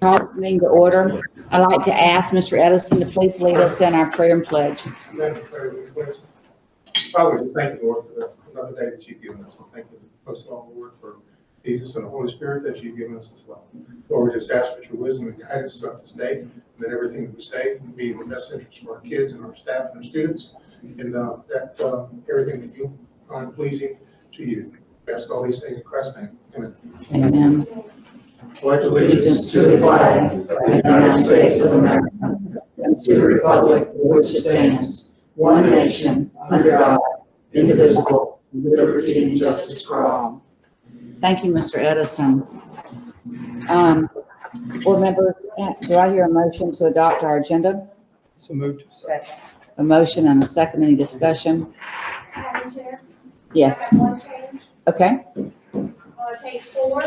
Call the meeting to order. I'd like to ask Mr. Edison to please lead us in our prayer and pledge. Father, we thank you, Lord, for another day that you've given us. And thank you, most of all, Lord, for Jesus and the Holy Spirit that you've given us as well. Lord, we just ask for your wisdom and guidance throughout this day, and that everything that we say will be in the best interest of our kids and our staff and our students, and that everything that you find pleasing to you. We ask all these things in Christ's name. Amen. Amen. Pledge Allegiance to the flag of the United States of America and to the republic for which it stands, one nation, under God, indivisible, with liberty and justice for all. Thank you, Mr. Edison. Board members, do I hear a motion to adopt our agenda? So moved. A motion and a second. Any discussion? Madam Chair? Yes. I have one change. Okay. On page 4,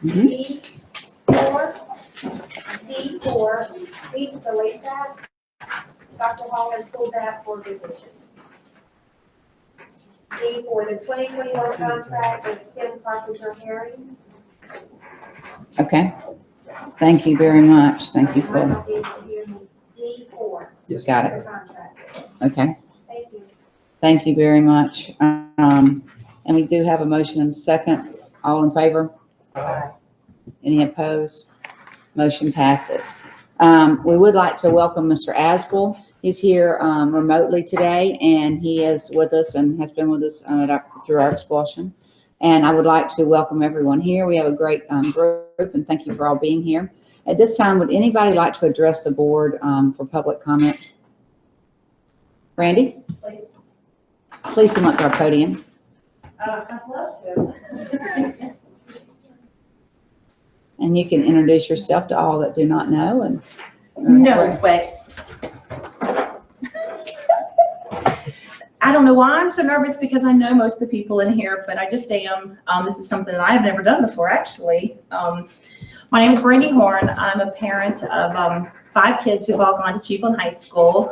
Mhm. D4, please delete that. Dr. Hall has pulled that for revisions. D for the 2021 contract with Kim Carpenter Herring. Okay. Thank you very much. Thank you Might for, not be able to hear me. D4. got The it. contract. Okay. Thank you. Thank you very much. And we do have a motion and a second. All in favor? Any opposed? Motion passes. We would like to welcome Mr. Asbel. He's here remotely today, and he is with us and has been with us through our expulsion. And I would like to welcome everyone here. We have a great group, and thank you for all being here. At this time, would anybody like to address the board for public comment? Randy, Please. please come up to our podium. I'd love to. And you can introduce yourself to all that do not know. And No way. I don't know why I'm so nervous, because I know most of the people in here, but I just am. This is something that I've never done before, actually. My name is Brandy Horn. I'm a parent of 5 kids who've all gone to Chiefland High School.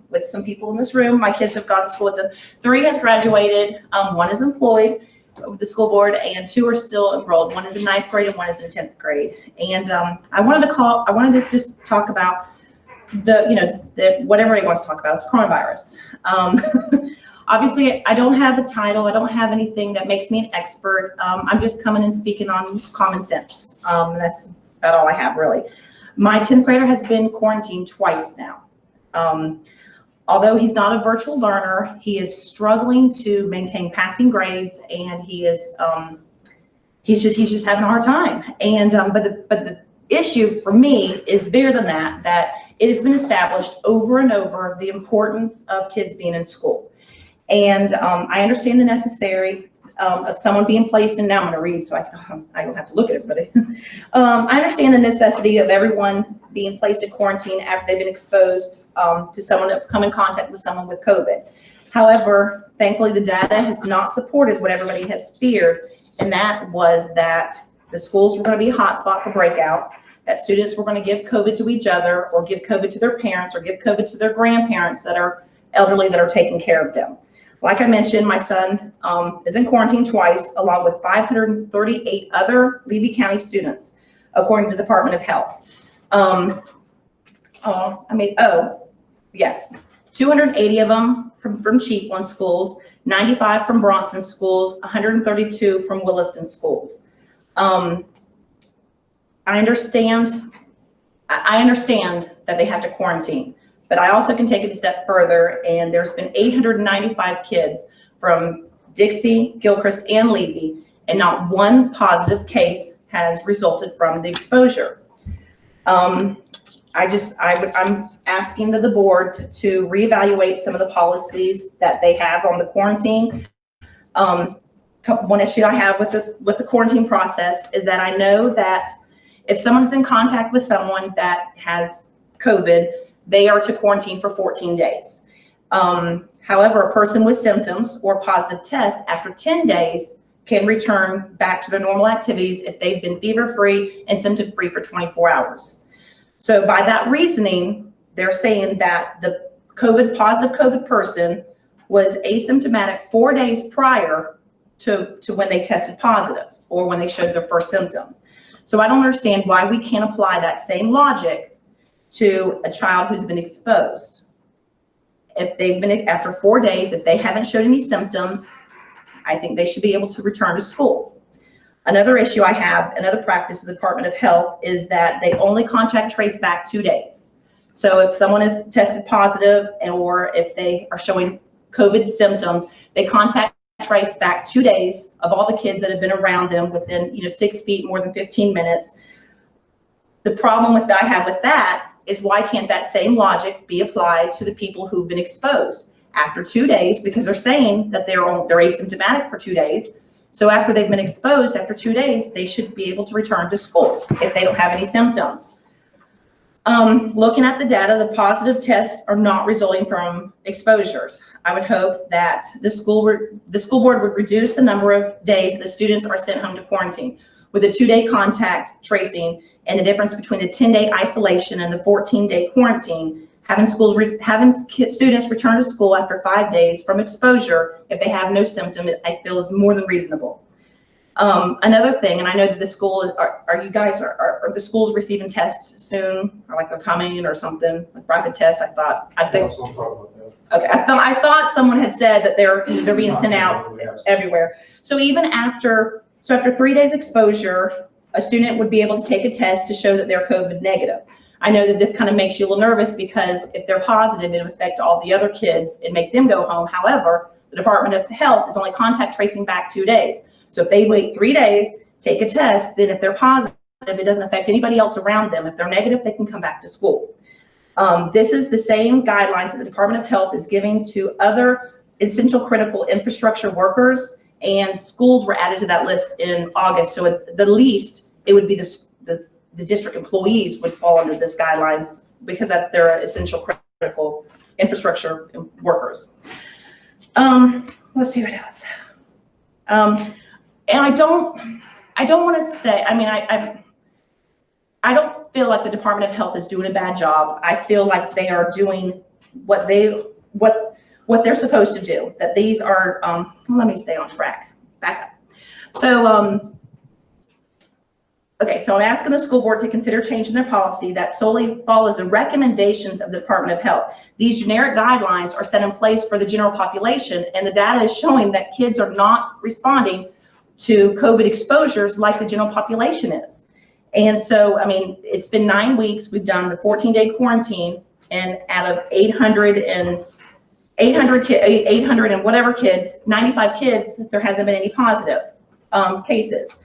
With some people in this room, my kids have gone to school with them. 3 has graduated. 1 is employed with the school board, and 2 are still enrolled. 1 is in 9th grade and 1 is in 10th grade. And I wanted to just talk about what everybody wants to talk about. It's coronavirus. Obviously, I don't have a title. I don't have anything that makes me an expert. I'm just coming and speaking on common sense. That's about all I have, really. My 10th grader has been quarantined twice now. Although he's not a virtual learner, he is struggling to maintain passing grades, and he's just having a hard time. And but the issue for me is bigger than that it has been established over and over the importance of kids being in school. And I understand the necessary of someone being placed, and now I'm going to read so I don't have to look at everybody. I understand the necessity of everyone being placed in quarantine after they've been exposed to someone that have come in contact with someone with COVID. However, thankfully the data has not supported what everybody has feared, and that was that the schools were going to be a hotspot for breakouts, that students were going to give COVID to each other, or give COVID to their parents, or give COVID to their grandparents that are elderly that are taking care of them. Like I mentioned, my son is in quarantine twice, along with 538 other Levy County students, according to the Department of Health. Yes, 280 of them from Chiefland schools, 95 from Bronson schools, 132 from Williston schools. I understand that they have to quarantine, but I also can take it a step further, and there's been 895 kids from Dixie, Gilchrist, and Levy, and not one positive case has resulted from the exposure. I'm asking the board to reevaluate some of the policies that they have on the quarantine. One issue I have with the quarantine process is that I know that if someone's in contact with someone that has COVID, they are to quarantine for 14 days. However, a person with symptoms or positive test after 10 days can return back to their normal activities if they've been fever-free and symptom-free for 24 hours. So by that reasoning, they're saying that the positive COVID person was asymptomatic 4 days prior to when they tested positive or when they showed their first symptoms. So I don't understand why we can't apply that same logic to a child who's been exposed. If they've been, after 4 days, if they haven't showed any symptoms, I think they should be able to return to school. Another issue I have, another practice of the Department of Health is that they only contact trace back 2 days. So if someone is tested positive or if they are showing COVID symptoms, they contact trace back 2 days of all the kids that have been around them within 6 feet, more than 15 minutes. The problem that I have with that is why can't that same logic be applied to the people who've been exposed after 2 days, because they're saying that they're asymptomatic for 2 days. So after they've been exposed, after 2 days, they should be able to return to school if they don't have any symptoms. Looking at the data, the positive tests are not resulting from exposures. I would hope that the school board would reduce the number of days that the students are sent home to quarantine with a 2-day contact tracing and the difference between the 10-day isolation and the 14-day quarantine. Having students return to school after 5 days from exposure if they have no symptom, I feel is more than reasonable. Another thing, and I know that the school, are the schools receiving tests soon, or like they're coming or something, like rapid tests? I think. Okay, I thought someone had said that they're being sent out everywhere. So even after 3 days exposure, a student would be able to take a test to show that they're COVID negative. I know that this kind of makes you a little nervous because if they're positive, it would affect all the other kids and make them go home. However, the Department of Health is only contact tracing back 2 days. So if they wait 3 days, take a test, then if they're positive, it doesn't affect anybody else around them. If they're negative, they can come back to school. This is the same guidelines that the Department of Health is giving to other essential critical infrastructure workers, and schools were added to that list in August. So at the least, it would be the district employees would fall under this guidelines because that's their essential critical infrastructure workers. Let's see what else. And I don't want to say, I mean, I don't feel like the Department of Health is doing a bad job. I feel like they are doing what they're supposed to do, that these are, let me stay on track, back up. So, okay, so I'm asking the school board to consider changing their policy that solely follows the recommendations of the Department of Health. These generic guidelines are set in place for the general population, and the data is showing that kids are not responding to COVID exposures like the general population is. And so, I mean, it's been 9 weeks. We've done the 14-day quarantine, and out of 800 and whatever kids, 95 kids, there hasn't been any positive cases.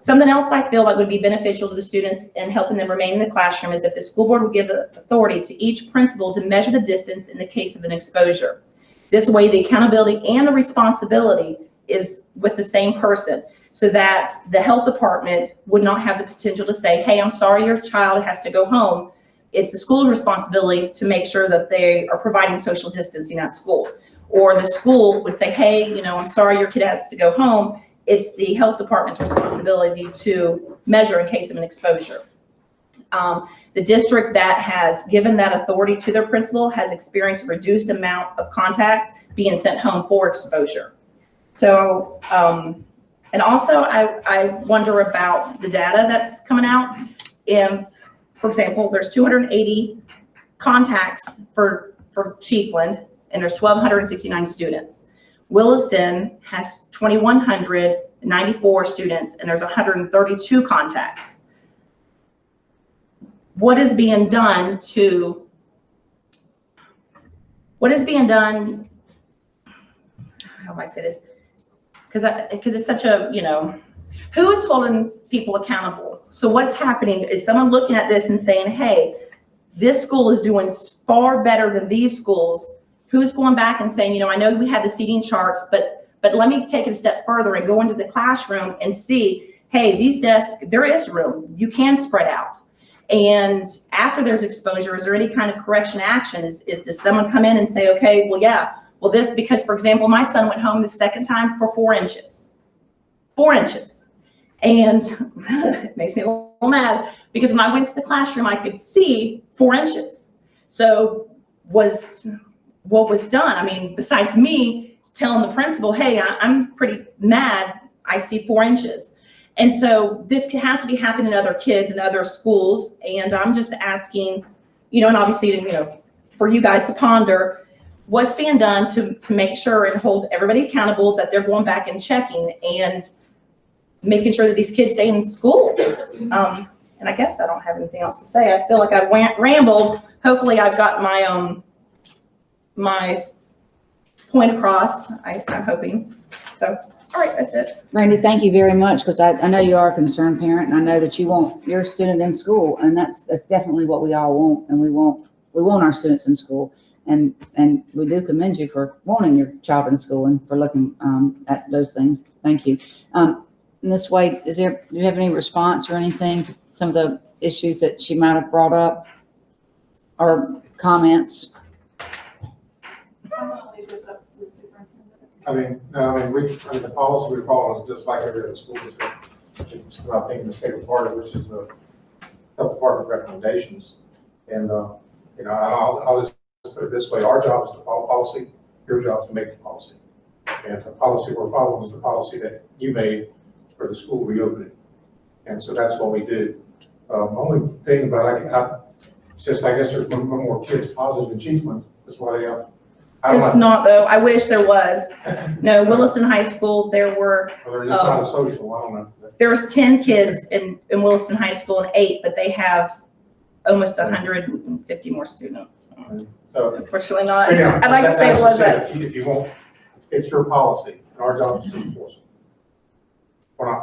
Something else I feel like would be beneficial to the students and helping them remain in the classroom is if the school board would give the authority to each principal to measure the distance in the case of an exposure. This way, the accountability and the responsibility is with the same person, so that the health department would not have the potential to say, hey, I'm sorry, your child has to go home. It's the school's responsibility to make sure that they are providing social distancing at school. Or the school would say, hey, I'm sorry, your kid has to go home. It's the health department's responsibility to measure in case of an exposure. The district that has given that authority to their principal has experienced a reduced amount of contacts being sent home for exposure. So, and also I wonder about the data that's coming out. For example, there's 280 contacts for Chiefland, and there's 1,269 students. Williston has 2,194 students, and there's 132 contacts. What is being done, how do I say this? Because it's such a, who is holding people accountable? So what's happening is someone looking at this and saying, hey, this school is doing far better than these schools. Who's going back and saying, I know we have the seating charts, but let me take it a step further and go into the classroom and see, hey, these desks, there is room. You can spread out. And after there's exposure, is there any kind of correction action? Does someone come in and say, okay, well, yeah, well, this, because, for example, my son went home the second time for 4 inches. 4 inches. And it makes me a little mad because when I went to the classroom, I could see 4 inches. So what was done? I mean, besides me telling the principal, hey, I'm pretty mad, I see 4 inches. And so this has to be happening in other kids and other schools. And I'm just asking, and obviously, for you guys to ponder what's being done to make sure and hold everybody accountable that they're going back and checking and making sure that these kids stay in school. And I guess I don't have anything else to say. I feel like I've rambled. Hopefully I've got my point across, I'm hoping. So, all right, that's it. Randy, thank you very much, because I know you are a concerned parent, and I know that you want your student in school, and that's definitely what we all want, and we want our students in school, and we do commend you for wanting your child in school and for looking at those things. Thank you. In this way, do you have any response or anything to some of the issues that she might have brought up, or comments? The policy we follow is just like every other school district. It's about thinking the state of Florida, which is the health department recommendations. And, I'll just put it this way. Our job is to follow policy. Your job is to make the policy. And the policy we're following is the policy that you made for the school reopening. And so that's what we did. Only thing about it's just, I guess there's one more kids positive in Chiefland. That's why It's not, though. I wish there was. No, Williston High School, there were, they're just not a social, I don't know. there was 10 kids in Williston High School and 8, but they have almost 150 more students. So, Unfortunately not. anyhow, I'd like to say it was that. If you won't, it's your policy, and our job is to enforce it.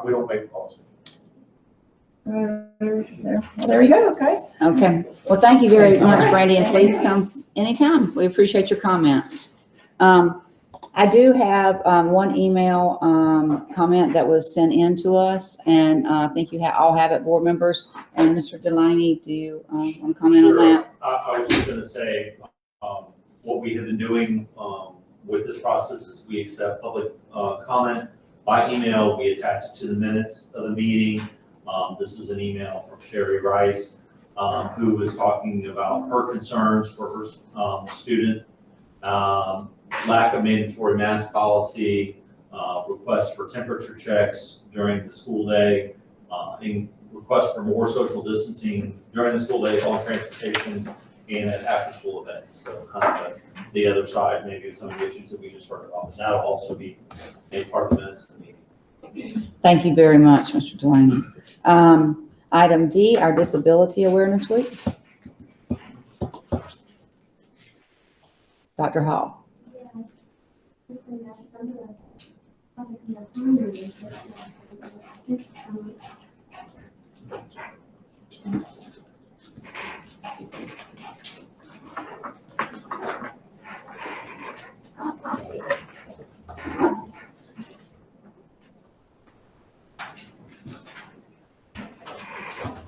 We don't make policy. There you go, guys. Okay. Well, thank you very much, Randy, and please come anytime. We appreciate your comments. I do have one email comment that was sent in to us, and I think you all have it, board members. And Mr. Delaney, do you want to comment on that? I was just going to say, what we have been doing with this process is we accept public comment by email. We attach it to the minutes of the meeting. This is an email from Sherry Rice, who was talking about her concerns for her student, lack of mandatory mask policy, requests for temperature checks during the school day, and requests for more social distancing during the school day on transportation and at after-school events. So kind of the other side, maybe of some of the issues that we just heard about. And that'll also be a part of the minutes of the meeting. Thank you very much, Mr. Delaney. Item D, our Disability Awareness Week. Dr. Hall.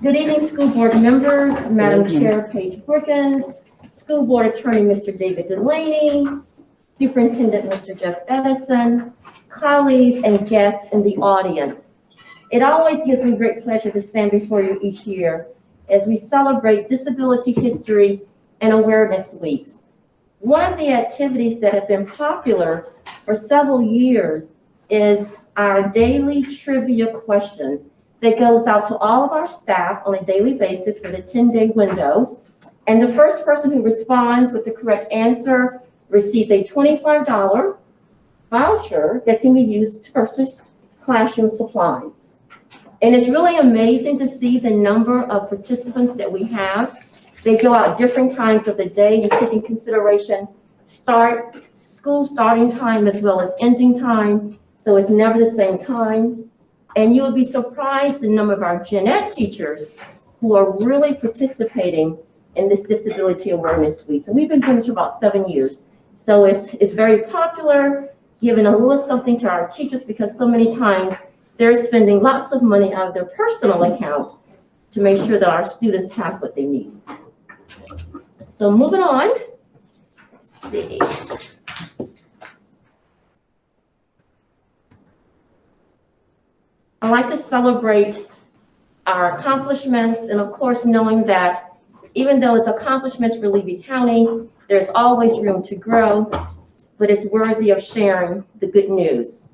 Good evening, school board members, Madam Chair Paige Brookins, School Board Attorney Mr. David Delaney, Superintendent Mr. Jeff Edison, colleagues and guests in the audience. It always gives me great pleasure to stand before you each year as we celebrate Disability History and Awareness Weeks. One of the activities that have been popular for several years is our daily trivia question that goes out to all of our staff on a daily basis for the 10-day window. And the first person who responds with the correct answer receives a $25 voucher that can be used to purchase classroom supplies. And it's really amazing to see the number of participants that we have. They go out different times of the day and take in consideration school starting time as well as ending time. So it's never the same time. And you'll be surprised the number of our gen ed teachers who are really participating in this Disability Awareness Week. So we've been doing this for about 7 years. So it's very popular, giving a little something to our teachers because so many times they're spending lots of money out of their personal account to make sure that our students have what they need. So moving on, let's see. I like to celebrate our accomplishments, and of course, knowing that even though it's accomplishments for Levy County, there's always room to grow, but it's worthy of sharing the good news.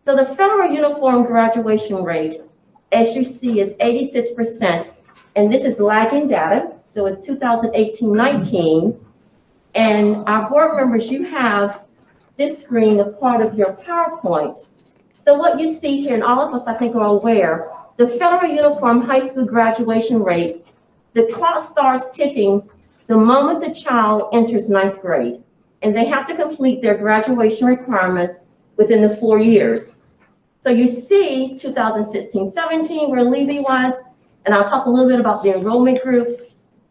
So the federal uniform graduation rate as you see, is 86%. And this is lagging data, so it's 2018-19. And our board members, you have this screen as part of your PowerPoint. So what you see here, and all of us I think are aware, the federal uniform high school graduation rate, the clock starts ticking the moment the child enters 9th grade. And they have to complete their graduation requirements within the 4 years. So you see 2016-17 where Levy was, and I'll talk a little bit about the enrollment group.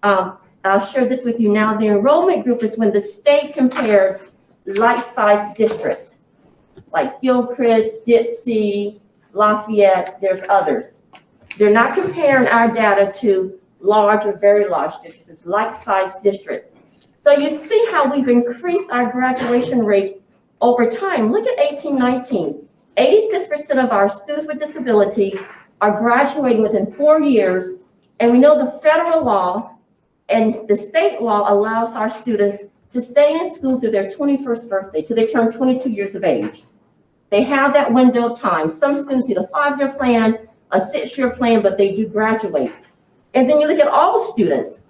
I'll share this with you now. The enrollment group is when the state compares like-sized districts, like Gilchrist, Dixie, Lafayette, there's others. They're not comparing our data to large or very large districts, it's like-sized districts. So you see how we've increased our graduation rate over time. Look at 18-19. 86% of our students with disabilities are graduating within 4 years, and we know the federal law and the state law allows our students to stay in school through their 21st birthday, till they turn 22 years of age. They have that window of time. Some students need a 5-year plan, a 6-year plan, but they do graduate. And then you look at all students,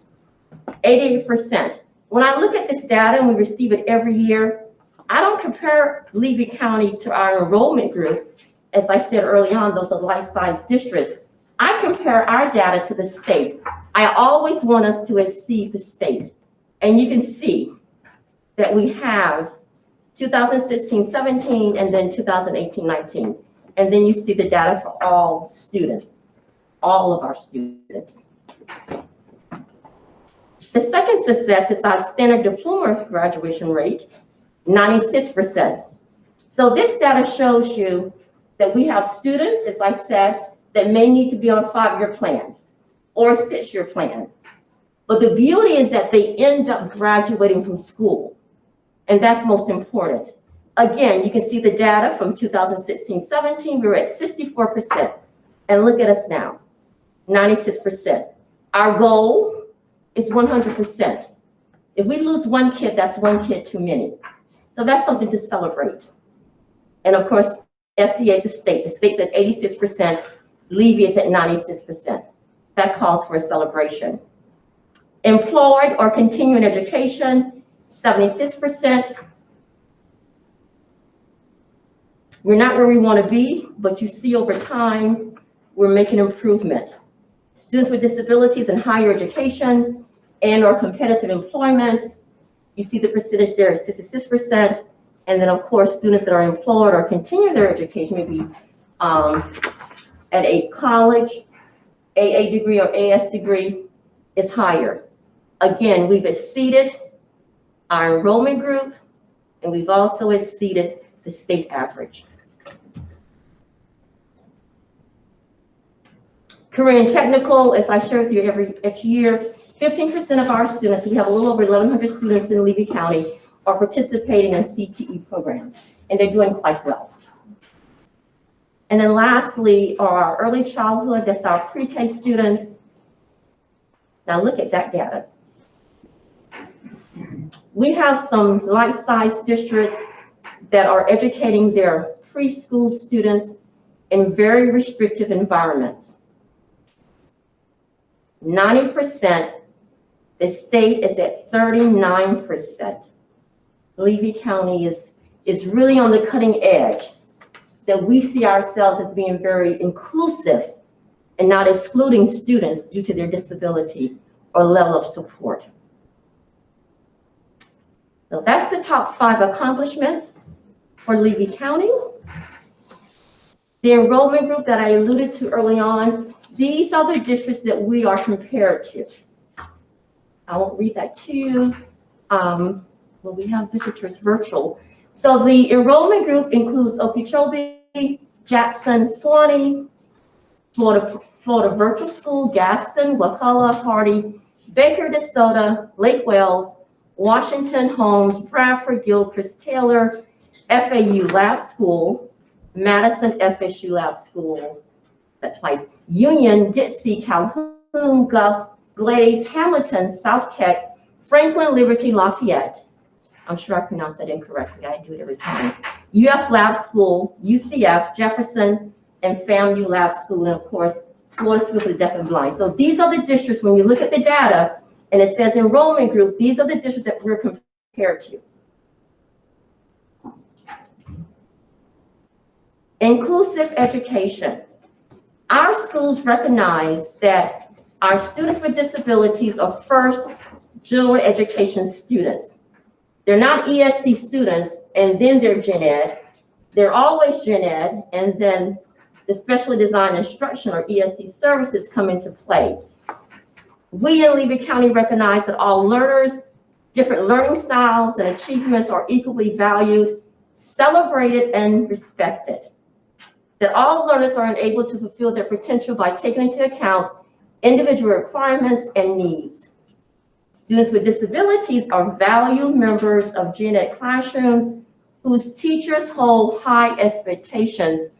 88%. When I look at this data, and we receive it every year, I don't compare Levy County to our enrollment group. As I said early on, those are like-sized districts. I compare our data to the state. I always want us to exceed the state. And you can see that we have 2016-17 and then 2018-19. And then you see the data for all students, all of our students. The second success is our standard diploma graduation rate, 96%. So this data shows you that we have students, as I said, that may need to be on a 5-year plan or a 6-year plan. But the beauty is that they end up graduating from school. And that's most important. Again, you can see the data from 2016-17, we were at 64%. And look at us now, 96%. Our goal is 100%. If we lose one kid, that's one kid too many. So that's something to celebrate. And of course, SCA is the state. The state's at 86%, Levy is at 96%. That calls for a celebration. Employed or continuing education, 76%. We're not where we want to be, but you see over time, we're making improvement. Students with disabilities in higher education and or competitive employment, you see the percentage there is 66%. And then of course, students that are employed or continue their education, maybe at a college, AA degree or AS degree is higher. Again, we've exceeded our enrollment group, and we've also exceeded the state average. Career and technical, as I share with you each year, 15% of our students, we have a little over 1,100 students in Levy County, are participating in CTE programs, and they're doing quite well. And then lastly, our early childhood, that's our pre-K students. Now look at that data. We have some like-sized districts that are educating their preschool students in very restrictive environments. 90%, the state is at 39%. Levy County is really on the cutting edge, that we see ourselves as being very inclusive and not excluding students due to their disability or level of support. So that's the top 5 accomplishments for Levy County. The enrollment group that I alluded to early on, these are the districts that we are compared to. I won't read that to you. Well, we have visitors virtual. So the enrollment group includes Okeechobee, Jackson, Suwannee, Florida Virtual School, Gaston, Wakulla, Hardy, Baker, DeSoto, Lake Wales, Washington, Holmes, Bradford, Gilchrist, Taylor, FAU Lab School, Madison FSU Lab School, that's twice, Union, Dixie, Calhoun, Guff, Glaze, Hamilton, South Tech, Franklin, Liberty, Lafayette. I'm sure I pronounced that incorrectly. I do it every time. UF Lab School, UCF, Jefferson, and FAMU Lab School, and of course, Florida School for the Deaf and Blind. So these are the districts, when you look at the data, and it says enrollment group, these are the districts that we're compared to. Inclusive education. Our schools recognize that our students with disabilities are first general education students. They're not ESC students, and then they're gen ed. They're always gen ed, and then the specially designed instruction or ESC services come into play. We in Levy County recognize that all learners, different learning styles and achievements are equally valued, celebrated, and respected. That all learners are enabled to fulfill their potential by taking into account individual requirements and needs. Students with disabilities are valued members of gen ed classrooms whose teachers hold high expectations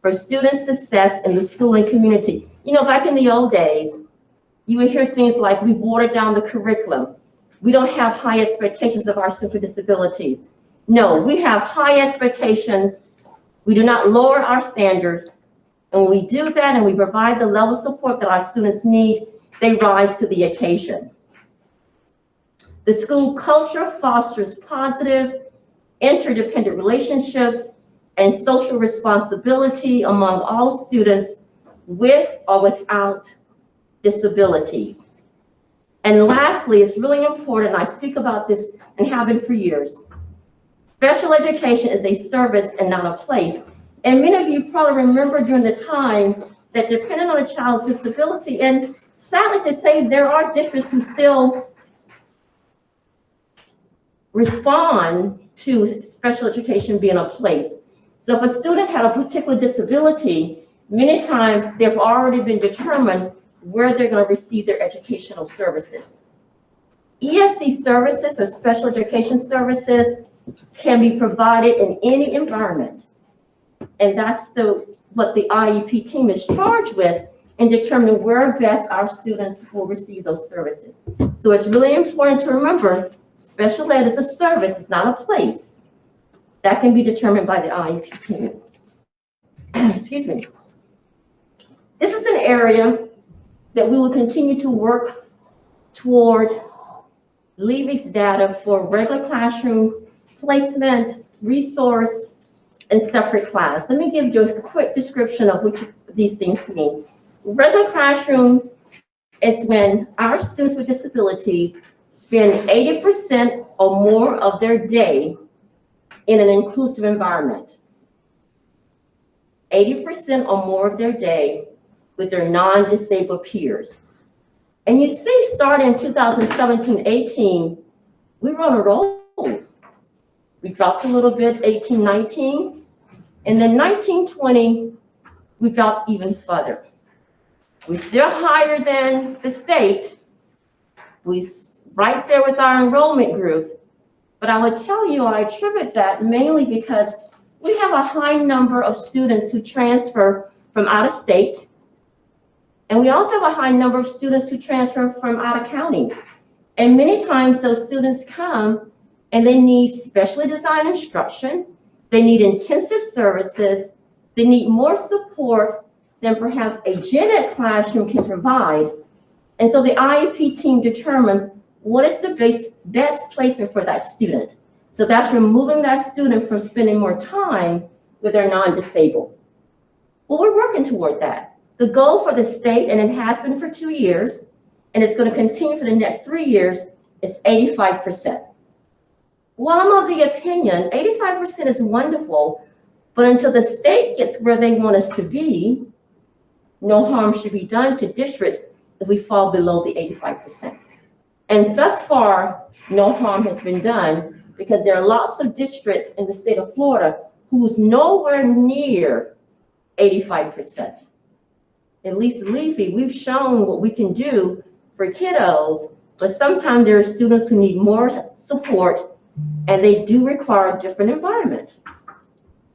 for student success in the school and community. You know, back in the old days, you would hear things like, we've watered down the curriculum. We don't have high expectations of our students with disabilities. No, we have high expectations. We do not lower our standards. And when we do that and we provide the level of support that our students need, they rise to the occasion. The school culture fosters positive, interdependent relationships and social responsibility among all students with or without disabilities. And lastly, it's really important, I speak about this and have been for years, special education is a service and not a place. And many of you probably remember during the time that depending on a child's disability, and sadly to say, there are districts who still respond to special education being a place. So if a student had a particular disability, many times they've already been determined where they're going to receive their educational services. ESC services or special education services can be provided in any environment. And that's what the IEP team is charged with in determining where best our students will receive those services. So it's really important to remember, special ed is a service, it's not a place. That can be determined by the IEP team. Excuse me. This is an area that we will continue to work toward Levy's data for regular classroom placement, resource, and separate class. Let me give you a quick description of what these things mean. Regular classroom is when our students with disabilities spend 80% or more of their day in an inclusive environment. 80% or more of their day with their non-disabled peers. And you see, starting in 2017-18, we were on a roll. We dropped a little bit, 18-19, and then 19-20, we dropped even further. We're still higher than the state. We're right there with our enrollment group. But I would tell you, I attribute that mainly because we have a high number of students who transfer from out of state. And we also have a high number of students who transfer from out of county. And many times those students come and they need specially designed instruction. They need intensive services. They need more support than perhaps a gen ed classroom can provide. And so the IEP team determines what is the best placement for that student. So that's removing that student from spending more time with their non-disabled. Well, we're working toward that. The goal for the state, and it has been for 2 years, and it's going to continue for the next 3 years, is 85%. Well, I'm of the opinion 85% is wonderful, but until the state gets where they want us to be, no harm should be done to districts if we fall below the 85%. And thus far, no harm has been done because there are lots of districts in the state of Florida who's nowhere near 85%. At least Levy, we've shown what we can do for kiddos, but sometimes there are students who need more support and they do require a different environment.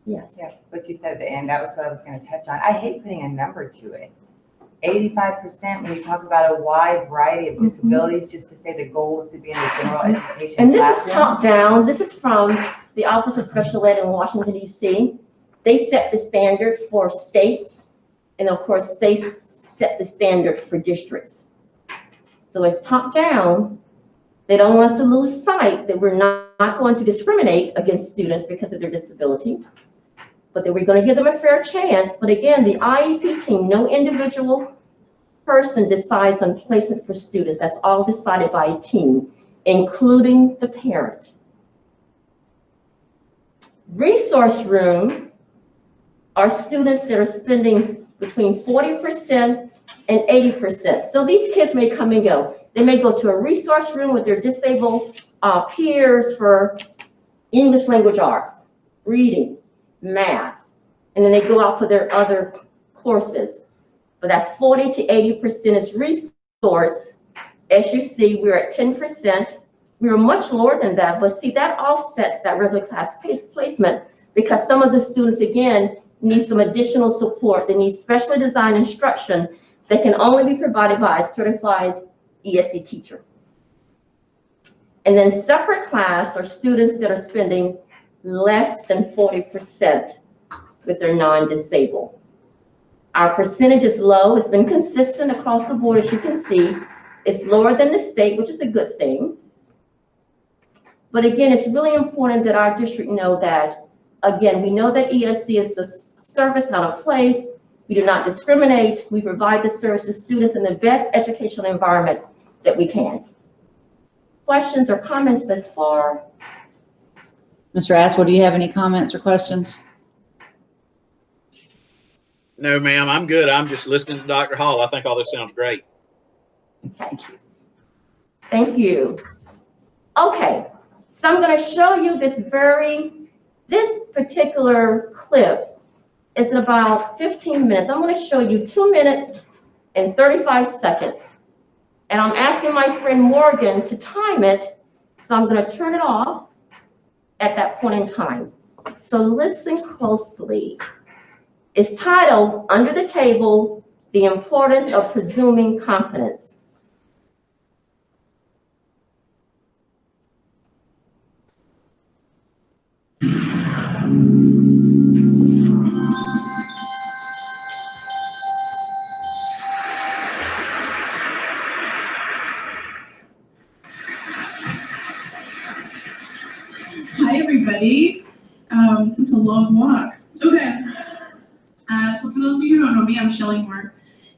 Yes. Yeah, what you said at the end, that was what I was going to touch on. I hate putting a number to it. 85% when we talk about a wide variety of disabilities, just to say the goal is to be in the general education And this classroom. is top down. This is from the Office of Special Ed in Washington, D.C. They set the standard for states, and of course, states set the standard for districts. So it's top down. They don't want us to lose sight that we're not going to discriminate against students because of their disability, but that we're going to give them a fair chance. But again, the IEP team, no individual person decides on placement for students. That's all decided by a team, including the parent. Resource room are students that are spending between 40% and 80%. So these kids may come and go. They may go to a resource room with their disabled peers for English language arts, reading, math, and then they go out for their other courses. But that's 40 to 80% is resource. As you see, we're at 10%. We were much lower than that, but see, that offsets that regular class placement because some of the students, again, need some additional support. They need specially designed instruction that can only be provided by a certified ESE teacher. And then separate class are students that are spending less than 40% with their non-disabled. Our percentage is low. It's been consistent across the board, as you can see. It's lower than the state, which is a good thing. But again, it's really important that our district know that, again, we know that ESE is a service, not a place. We do not discriminate. We provide the service to students in the best educational environment that we can. Questions or comments thus far? Mr. Aswell, do you have any comments or questions? No, ma'am, I'm good. I'm just listening to Dr. Hall. I think all this sounds great. Okay. Thank you. Okay, so I'm going to show you this particular clip is about 15 minutes. I'm going to show you 2 minutes and 35 seconds. And I'm asking my friend Morgan to time it. So I'm going to turn it off at that point in time. So listen closely. It's titled, Under the Table, The Importance of Presuming Competence. Hi, everybody. It's a long walk. Okay. So for those of you who don't know me, I'm Shelly Moore.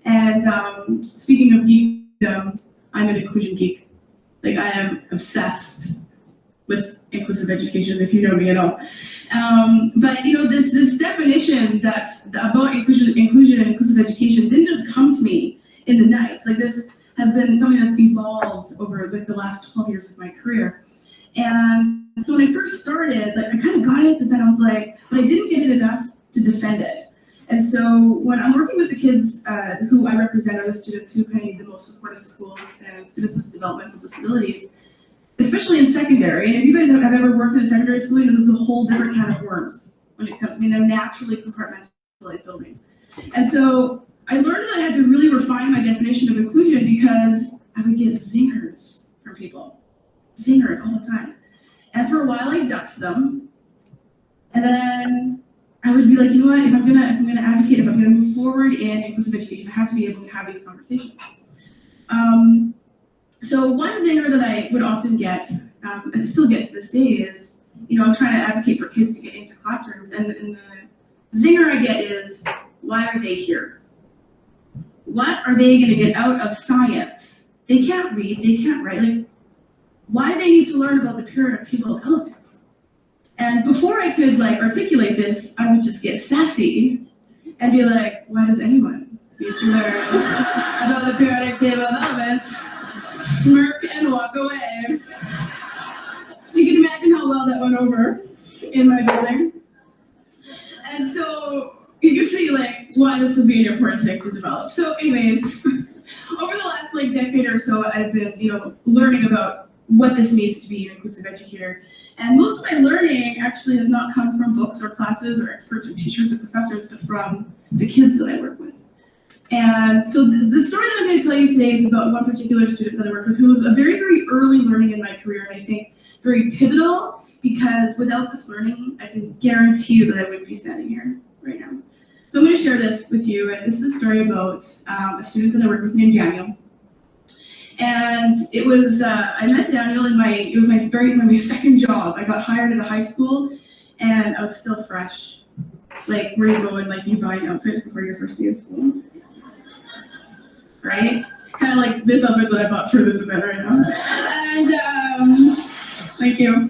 And speaking of geekdom, I'm an inclusion geek. Like, I am obsessed with inclusive education, if you know me at all. But you know, this definition about inclusion and inclusive education didn't just come to me in the night. Like, this has been something that's evolved over like the last 12 years of my career. And so when I first started, like, I kind of got it, but then I was like, but I didn't get it enough to defend it. And so when I'm working with the kids who I represent, are the students who kind of need the most support in schools and students with developmental disabilities, especially in secondary. And if you guys have ever worked in secondary school, you know, there's a whole different can of worms when it comes. I mean, they're naturally compartmentalized buildings. And so I learned that I had to really refine my definition of inclusion because I would get zingers from people. Zingers all the time. And for a while I ducked them. And then I would be like, you know what, if I'm gonna advocate, if I'm gonna move forward in inclusive education, I have to be able to have these conversations. So one zinger that I would often get, and I still get to this day, is, you know, I'm trying to advocate for kids to get into classrooms, and the zinger I get is, why are they here? What are they gonna get out of science? They can't read, they can't write. Like, why do they need to learn about the periodic table of elements? And before I could like articulate this, I would just get sassy and be like, why does anyone need to learn about the periodic table of elements? Smirk and walk away. So you can imagine how well that went over in my building. And so you can see like why this would be an important thing to develop. So anyways, over the last like decade or so, I've been, you know, learning about what this means to be an inclusive educator. And most of my learning actually has not come from books or classes or experts or teachers or professors, but from the kids that I work with. And so the story that I'm going to tell you today is about one particular student that I work with who was a very, very early learning in my career, and I think very pivotal because without this learning, I can guarantee you that I wouldn't be standing here right now. So I'm going to share this with you, and this is a story about a student that I work with named Daniel. And it was, I met Daniel in it was my second job. I got hired at a high school, and I was still fresh. Like, where you go and like you buy an outfit before your first day of school, right? Kind of like this outfit that I bought for this event right now. And thank you.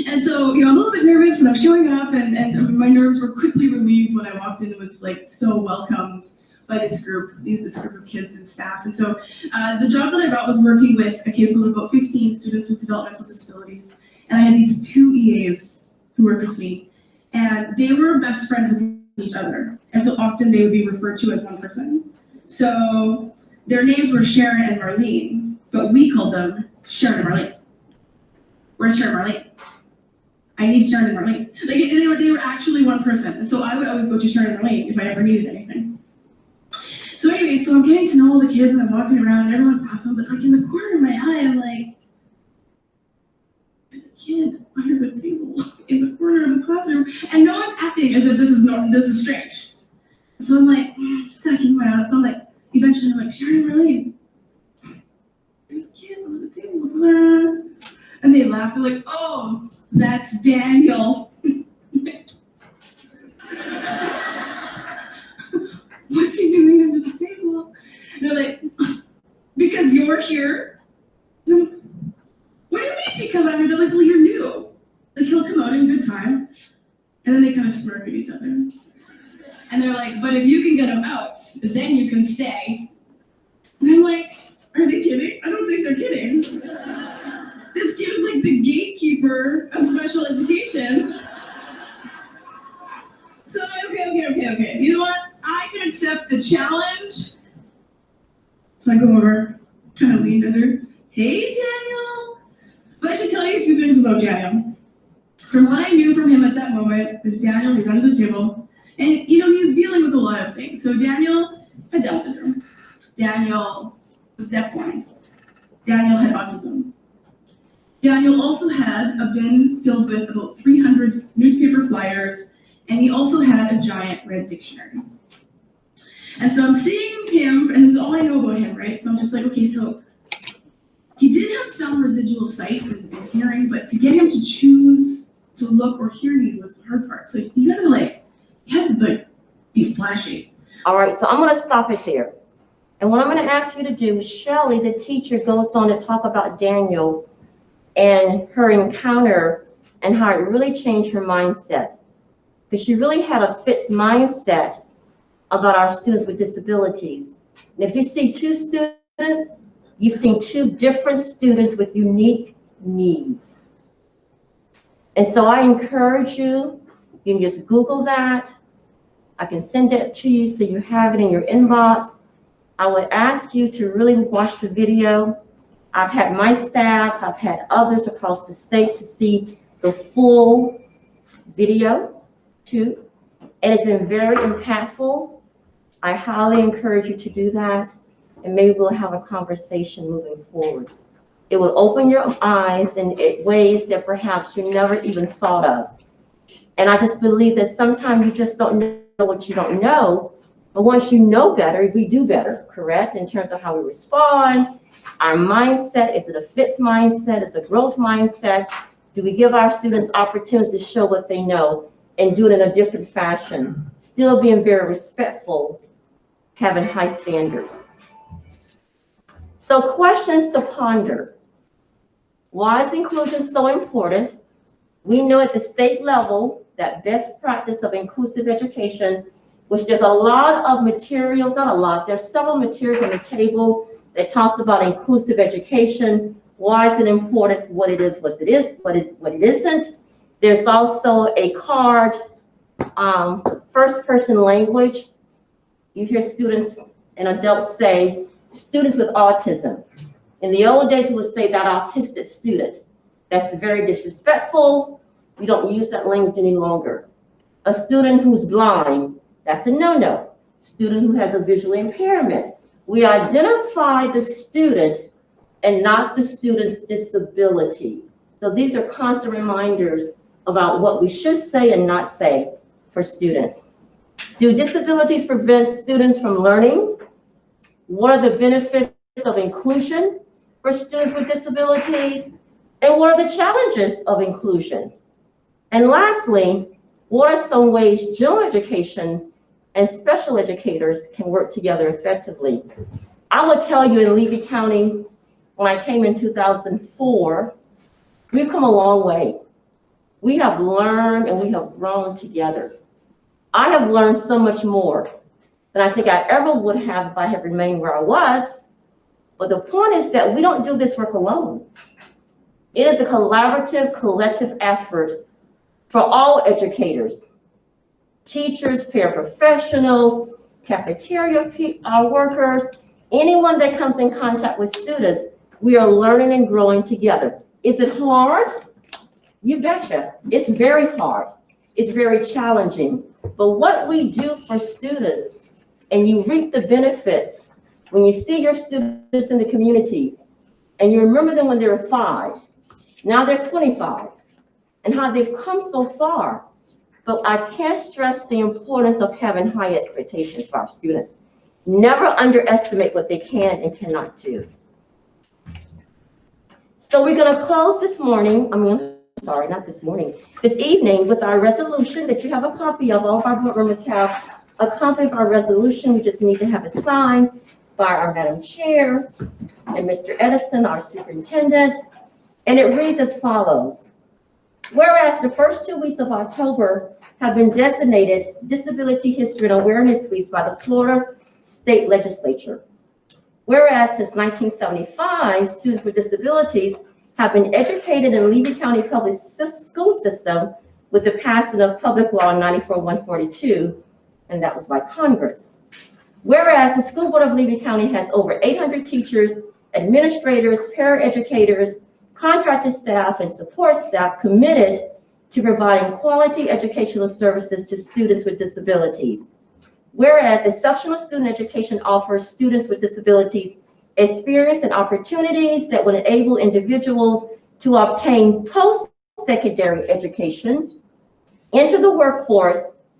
And so, you know, I'm a little bit nervous when I'm showing up, and my nerves were quickly relieved when I walked in and was like so welcomed by this group of kids and staff. And so the job that I got was working with a caseload of about 15 students with developmental disabilities. And I had these 2 EAs who worked with me, and they were best friends with each other. And so often they would be referred to as one person. So their names were Sharon and Marlene, but we called them Sharon and Marlene. Where's Sharon and Marlene? I need Sharon and Marlene. Like, they were actually one person. And so I would always go to Sharon and Marlene if I ever needed anything. So anyway, so I'm getting to know all the kids, and I'm walking around, and everyone's awesome, but like in the corner of my eye, I'm like, there's a kid under the table in the corner of the classroom, and no one's acting as if this is strange. So I'm like, just kind of keeping my eye out. So I'm like, eventually I'm like, Sharon and Marlene, there's a kid under the table. And they laugh, they're like, oh, that's Daniel. What's he doing under the table? And they're like, because you're here? What do you mean because I'm here? They're like, well, you're new. Like, he'll come out in good time. And then they kind of smirk at each other. And they're like, but if you can get him out, then you can stay. And I'm like, are they kidding? I don't think they're kidding. This kid is like the gatekeeper of special education. So okay. You know what? I can accept the challenge. So I go over, kind of lean under. Hey, Daniel. But I should tell you a few things about Daniel. From what I knew from him at that moment, there's Daniel, he's under the table. And, you know, he was dealing with a lot of things. So Daniel had Down syndrome. Daniel was deafblind. Daniel had autism. Daniel also had a bin filled with about 300 newspaper flyers, and he also had a giant red dictionary. And so I'm seeing him, and this is all I know about him, right? So I'm just like, okay, so he did have some residual sight and hearing, but to get him to choose to look or hear me was the hard part. So you had to be flashy. All right, so I'm gonna stop it there. And what I'm gonna ask you to do, Shelley, the teacher, goes on to talk about Daniel and her encounter and how it really changed her mindset. Because she really had a fixed mindset about our students with disabilities. And if you see 2 students, you've seen 2 different students with unique needs. And so I encourage you can just Google that. I can send it to you so you have it in your inbox. I would ask you to really watch the video. I've had my staff, I've had others across the state to see the full video too. And it's been very impactful. I highly encourage you to do that, and maybe we'll have a conversation moving forward. It will open your eyes in ways that perhaps you never even thought of. And I just believe that sometimes you just don't know what you don't know, but once you know better, we do better, correct? In terms of how we respond, our mindset, is it a fixed mindset? Is it a growth mindset? Do we give our students opportunities to show what they know and do it in a different fashion? Still being very respectful, having high standards. So questions to ponder. Why is inclusion so important? We know at the state level that best practice of inclusive education, which there's a lot of materials, not a lot, there's several materials on the table that talks about inclusive education. Why is it important? What it is, what it isn't. There's also a card, first person language. You hear students and adults say, students with autism. In the old days, we would say that autistic student. That's very disrespectful. We don't use that language any longer. A student who's blind, that's a no-no. Student who has a visual impairment. We identify the student and not the student's disability. So these are constant reminders about what we should say and not say for students. Do disabilities prevent students from learning? What are the benefits of inclusion for students with disabilities? And what are the challenges of inclusion? And lastly, what are some ways general education and special educators can work together effectively? I will tell you in Levy County, when I came in 2004, we've come a long way. We have learned and we have grown together. I have learned so much more than I think I ever would have if I had remained where I was. But the point is that we don't do this work alone. It is a collaborative, collective effort for all educators, teachers, paraprofessionals, cafeteria workers, anyone that comes in contact with students. We are learning and growing together. Is it hard? You betcha. It's very hard. It's very challenging. But what we do for students, and you reap the benefits when you see your students in the communities, and you remember them when they were 5, now they're 25, and how they've come so far. But I can't stress the importance of having high expectations for our students. Never underestimate what they can and cannot do. So we're going to close this evening with our resolution that you have a copy of. All of our board members have a copy of our resolution. We just need to have it signed by our Madam Chair and Mr. Edison, our superintendent. And it reads as follows. Whereas the first 2 weeks of October have been designated Disability History and Awareness Weeks by the Florida State Legislature. Whereas since 1975, students with disabilities have been educated in Levy County Public School System with the passing of Public Law 94-142, and that was by Congress. Whereas the School Board of Levy County has over 800 teachers, administrators, paraeducators, contracted staff, and support staff committed to providing quality educational services to students with disabilities. Whereas exceptional student education offers students with disabilities experience and opportunities that will enable individuals to obtain post-secondary education, enter the workforce,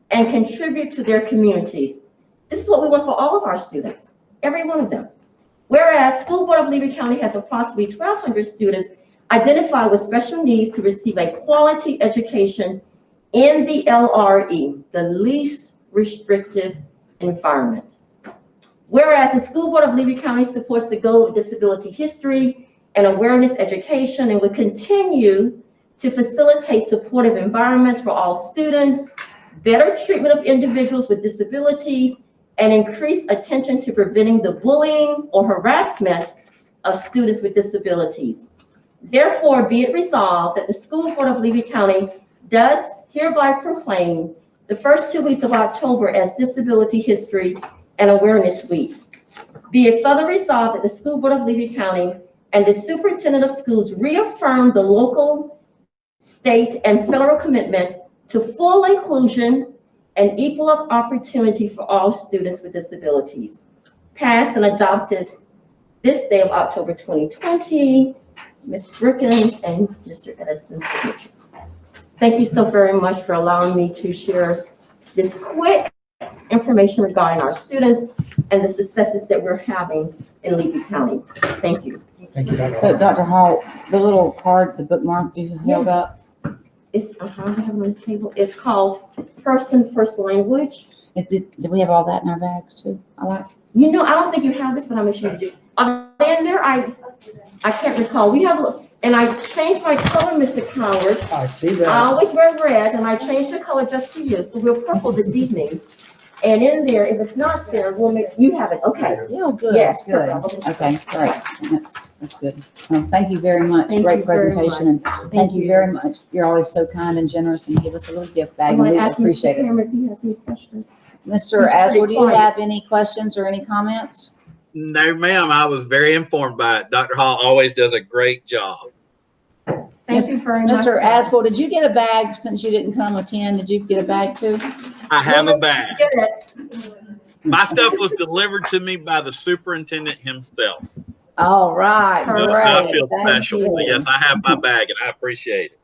and contribute to their communities. This is what we want for all of our students, every one of them. Whereas School Board of Levy County has approximately 1,200 students identified with special needs to receive a quality education in the LRE, the least restrictive environment. Whereas the School Board of Levy County supports the goal of disability history and awareness education and will continue to facilitate supportive environments for all students, better treatment of individuals with disabilities, and increase attention to preventing the bullying or harassment of students with disabilities. Therefore, be it resolved that the School Board of Levy County does hereby proclaim the first 2 weeks of October as Disability History and Awareness Weeks. Be it further resolved that the School Board of Levy County and the Superintendent of Schools reaffirm the local, state, and federal commitment to full inclusion and equal opportunity for all students with disabilities. Passed and adopted this day of October 2020, Ms. Brookins and Mr. Edison's signature. Thank you so very much for allowing me to share this quick information regarding our students and the successes that we're having in Levy County. Thank you. Thank you, Dr. So Dr. Hall, the little card, the bookmark you held up, It's, I have it on the table. It's called Person First Language. did we have all that in our bags too? I like it. You know, I don't think you have this, but I'm sure you do. Are they in there? I can't recall. We have, and I changed my color, Mr. Coward. I see I that. always wear red, and I changed the color just for you. So we're purple this evening. And in there, if it's not there, we'll make, you have it. Okay. Yeah, good, Yes, good. perfect. Okay, great. That's good. Thank you very much. Thank Great you very presentation, and thank you very much. You're always so kind and generous and give us a little gift bag, I'm and going we to ask Mr. appreciate it. Cameron if he has any questions. Mr. He's pretty Aswell, do you quiet. have any questions or any comments? No, ma'am, I was very informed by it. Dr. Hall always does a great job. Thank you very much. Mr. sir. Aswell, did you get a bag since you didn't come attend? Did you get a bag too? I have a bag. Get it. My stuff was delivered to me by the superintendent himself. All right, So great. I feel Thank special. you. But yes, I have my bag and I appreciate it.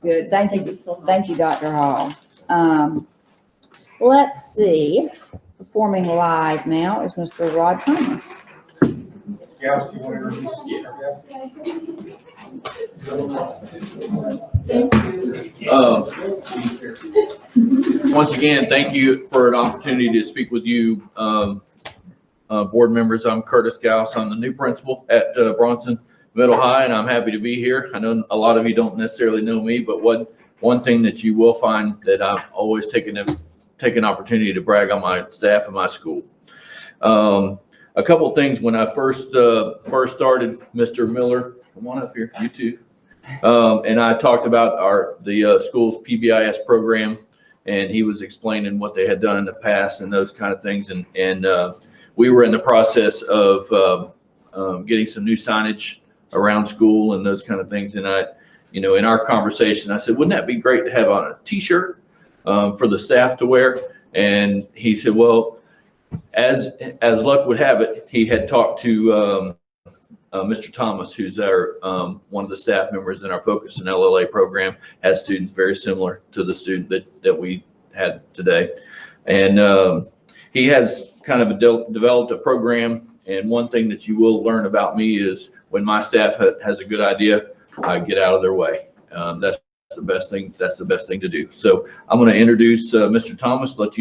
Good, thank Thank you you, so much. thank you, Dr. Hall. Let's see, performing live now is Mr. Rod Thomas. Gals, you want to introduce our guest? Once again, thank you for an opportunity to speak with you, board members. I'm Curtis Gauss. I'm the new principal at Bronson Middle High, and I'm happy to be here. I know a lot of you don't necessarily know me, but one thing that you will find that I've always taken an opportunity to brag on my staff and my school. A couple things when I first started, Mr. Miller, come on up here, you too. And I talked about the school's PBIS program, and he was explaining what they had done in the past and those kind of things. And we were in the process of getting some new signage around school and those kind of things. And in our conversation, I said, wouldn't that be great to have on a T-shirt for the staff to wear? And he said, well, as luck would have it, he had talked to Mr. Thomas, who's our one of the staff members in our Focus and LLA program, has students very similar to the student that we had today. And he has kind of developed a program. And one thing that you will learn about me is when my staff has a good idea, I get out of their way. That's the best thing. That's the best thing to do. So I'm going to introduce Mr. Thomas. Let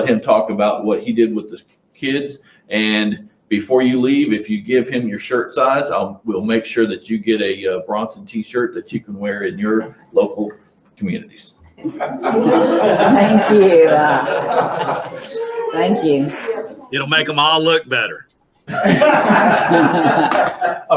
him talk about what he did with the kids. And before you leave, if you give him your shirt size, we'll make sure that you get a Bronson T-shirt that you can wear in your local communities. Thank you. Thank you. It'll make them all look better.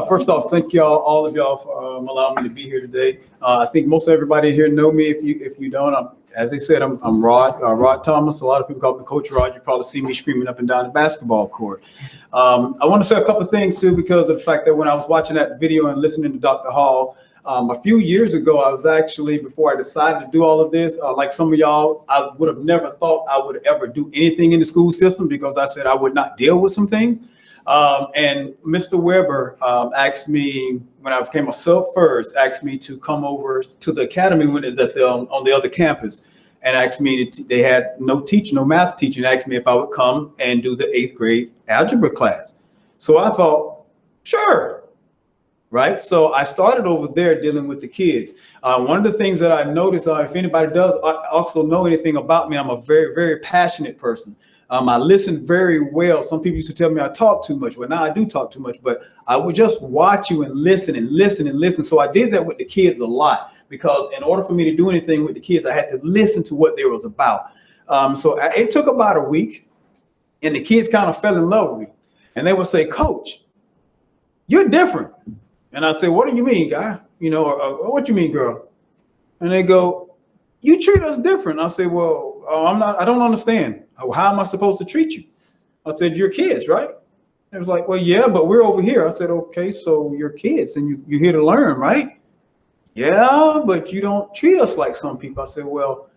First off, thank y'all, all of y'all, for allowing me to be here today. I think most everybody here know me. If you don't, as they said, I'm Rod Thomas. A lot of people call me Coach Rod. You probably see me screaming up and down the basketball court. I want to say a couple of things too, because of the fact that when I was watching that video and listening to Dr. Hall, a few years ago, I was actually, before I decided to do all of this, like some of y'all, I would have never thought I would ever do anything in the school system because I said I would not deal with some things. And Mr. Weber asked me, when I became a sub first, asked me to come over to the academy when it's at on the other campus, and asked me they had no math teacher, and asked me if I would come and do the 8th grade algebra class. So I thought, sure. Right. So I started over there dealing with the kids. One of the things that I noticed, if anybody does also know anything about me, I'm a very, very passionate person. I listen very well. Some people used to tell me I talk too much. Well, now I do talk too much, but I would just watch you and listen and listen and listen. So I did that with the kids a lot, because in order for me to do anything with the kids, I had to listen to what they was about. So it took about a week, and the kids kind of fell in love with me. And they would say, Coach, you're different. And I say, what do you mean, guy? Or what you mean, girl? And they go, you treat us different. I say, well, I don't understand. How am I supposed to treat you? I said, you're kids, right? It was like, well, yeah, but we're over here. I said, okay, so you're kids and you're here to learn, right? Yeah, but you don't treat us like some people. I said, well,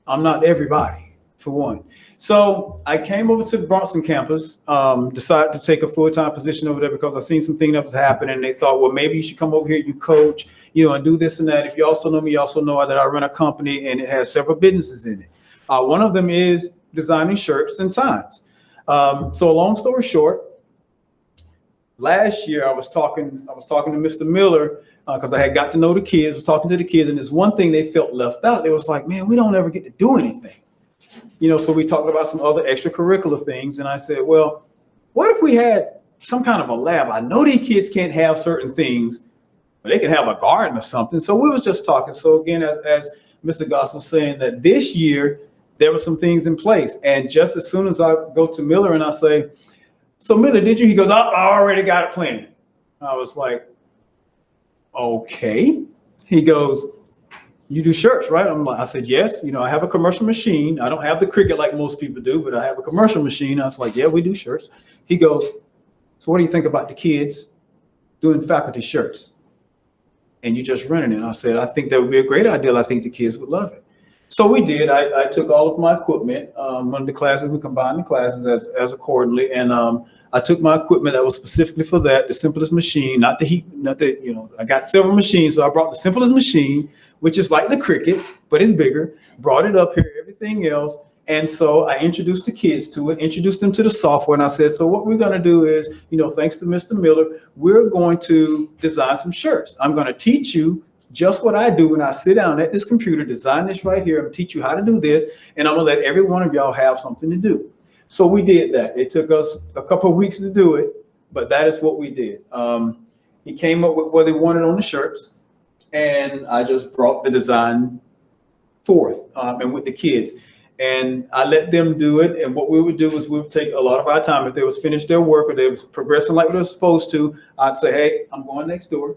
I'm not everybody, for one. So I came over to the Bronson campus, decided to take a full-time position over there because I seen something that was happening. And they thought, well, maybe you should come over here, you coach, and do this and that. If you also know me, you also know that I run a company and it has several businesses in it. One of them is designing shirts and signs. So long story short, last year I was talking to Mr. Miller because I had got to know the kids, was talking to the kids, and there's one thing they felt left out. They was like, man, we don't ever get to do anything. So we talked about some other extracurricular things. And I said, well, what if we had some kind of a lab? I know these kids can't have certain things, but they can have a garden or something. So we was just talking. So again, as Mr. Goss was saying, that this year there were some things in place. And just as soon as I go to Miller and I say, so Miller, did you? He goes, I already got it planned. I was like, okay. He goes, you do shirts, right? I said, yes. I have a commercial machine. I don't have the Cricut like most people do, but I have a commercial machine. I was like, yeah, we do shirts. He goes, so what do you think about the kids doing faculty shirts? And you just running it. I said, I think that would be a great idea. I think the kids would love it. So we did. I took all of my equipment. One of the classes, we combined the classes as accordingly. And I took my equipment that was specifically for that, the simplest machine, not the heat, not the, you know, I got several machines. So I brought the simplest machine, which is like the Cricut, but it's bigger, brought it up here, everything else. And so I introduced the kids to it, introduced them to the software. And I said, so what we're going to do is, you know, thanks to Mr. Miller, we're going to design some shirts. I'm going to teach you just what I do when I sit down at this computer, design this right here, and teach you how to do this. And I'm going to let every one of y'all have something to do. So we did that. It took us a couple of weeks to do it, but that is what we did. He came up with what they wanted on the shirts, and I just brought the design forth and with the kids. And I let them do it. And what we would do is we would take a lot of our time. If they was finished their work or they was progressing like they were supposed to, I'd say, hey, I'm going next door.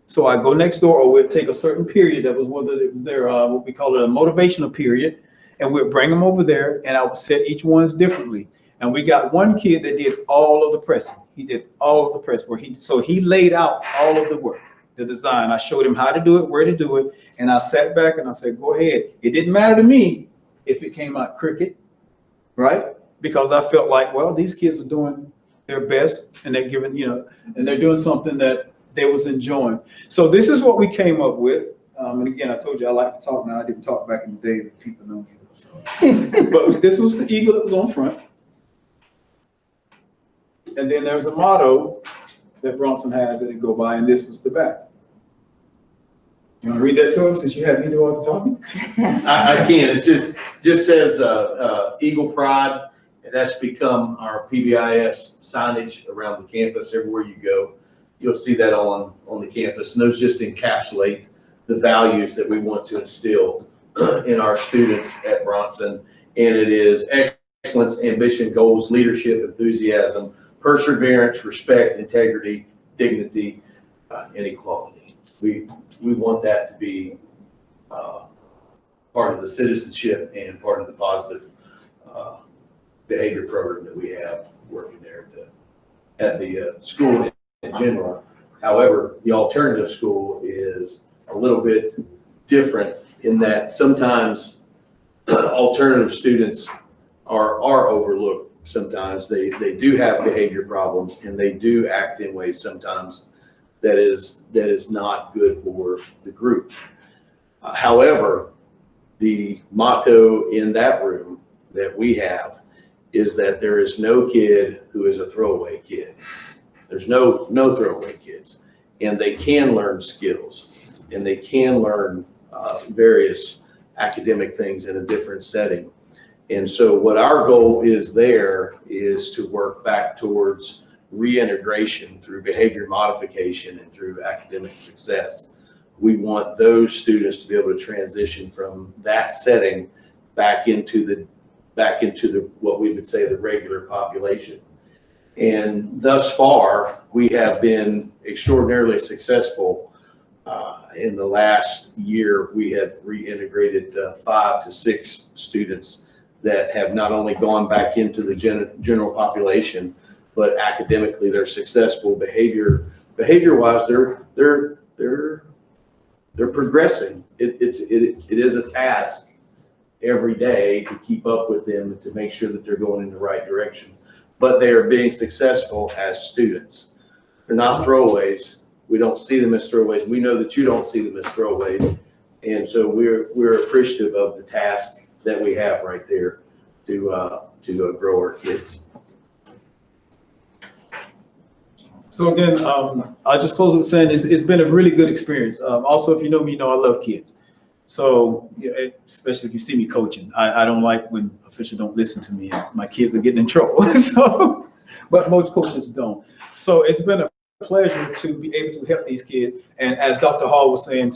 So I go next door, or we'd take a certain period that was whether it was their, what we call it a motivational period. And we'd bring them over there, and I would set each one's differently. And we got one kid that did all of the pressing. He did all of the press work. So he laid out all of the work, the design. I showed him how to do it, where to do it. And I sat back and I said, go ahead. It didn't matter to me if it came out Cricut, right? Because I felt like, well, these kids are doing their best, and they're giving, you know, and they're doing something that they was enjoying. So this is what we came up with. And again, I told you I like to talk now. I didn't talk back in the days that people know me. So. But this was the eagle that was on front. And then there's a motto that Bronson has that it go by, and this was the back. You want to read that to him since you had me do all the talking? I can. It just says Eagle Pride, and that's become our PBIS signage around the campus. Everywhere you go, you'll see that on the campus, and those just encapsulate the values that we want to instill in our students at Bronson. And it is excellence, ambition, goals, leadership, enthusiasm, perseverance, respect, integrity, dignity, and equality. We want that to be part of the citizenship and part of the positive behavior program that we have working there at the school in general. However, the alternative school is a little bit different in that sometimes alternative students are overlooked. Sometimes they do have behavior problems, and they do act in ways sometimes that is not good for the group. However, the motto in that room that we have is that there is no kid who is a throwaway kid. There's no throwaway kids, and they can learn skills, and they can learn various academic things in a different setting. And so what our goal is there is to work back towards reintegration through behavior modification and through academic success. We want those students to be able to transition from that setting back into the what we would say the regular population. And thus far, we have been extraordinarily successful. In the last year, we have reintegrated 5 to 6 students that have not only gone back into the general population, but academically they're successful. Behavior-wise, they're progressing. It is a task every day to keep up with them and to make sure that they're going in the right direction. But they are being successful as students. They're not throwaways. We don't see them as throwaways. We know that you don't see them as throwaways. And so we're appreciative of the task that we have right there to grow our kids. So again, I'll just close with saying it's been a really good experience. Also, if you know me, you know I love kids. So especially if you see me coaching, I don't like when officials don't listen to me and my kids are getting in trouble. So, but most coaches don't. So it's been a pleasure to be able to help these kids. And as Dr. Hall was saying,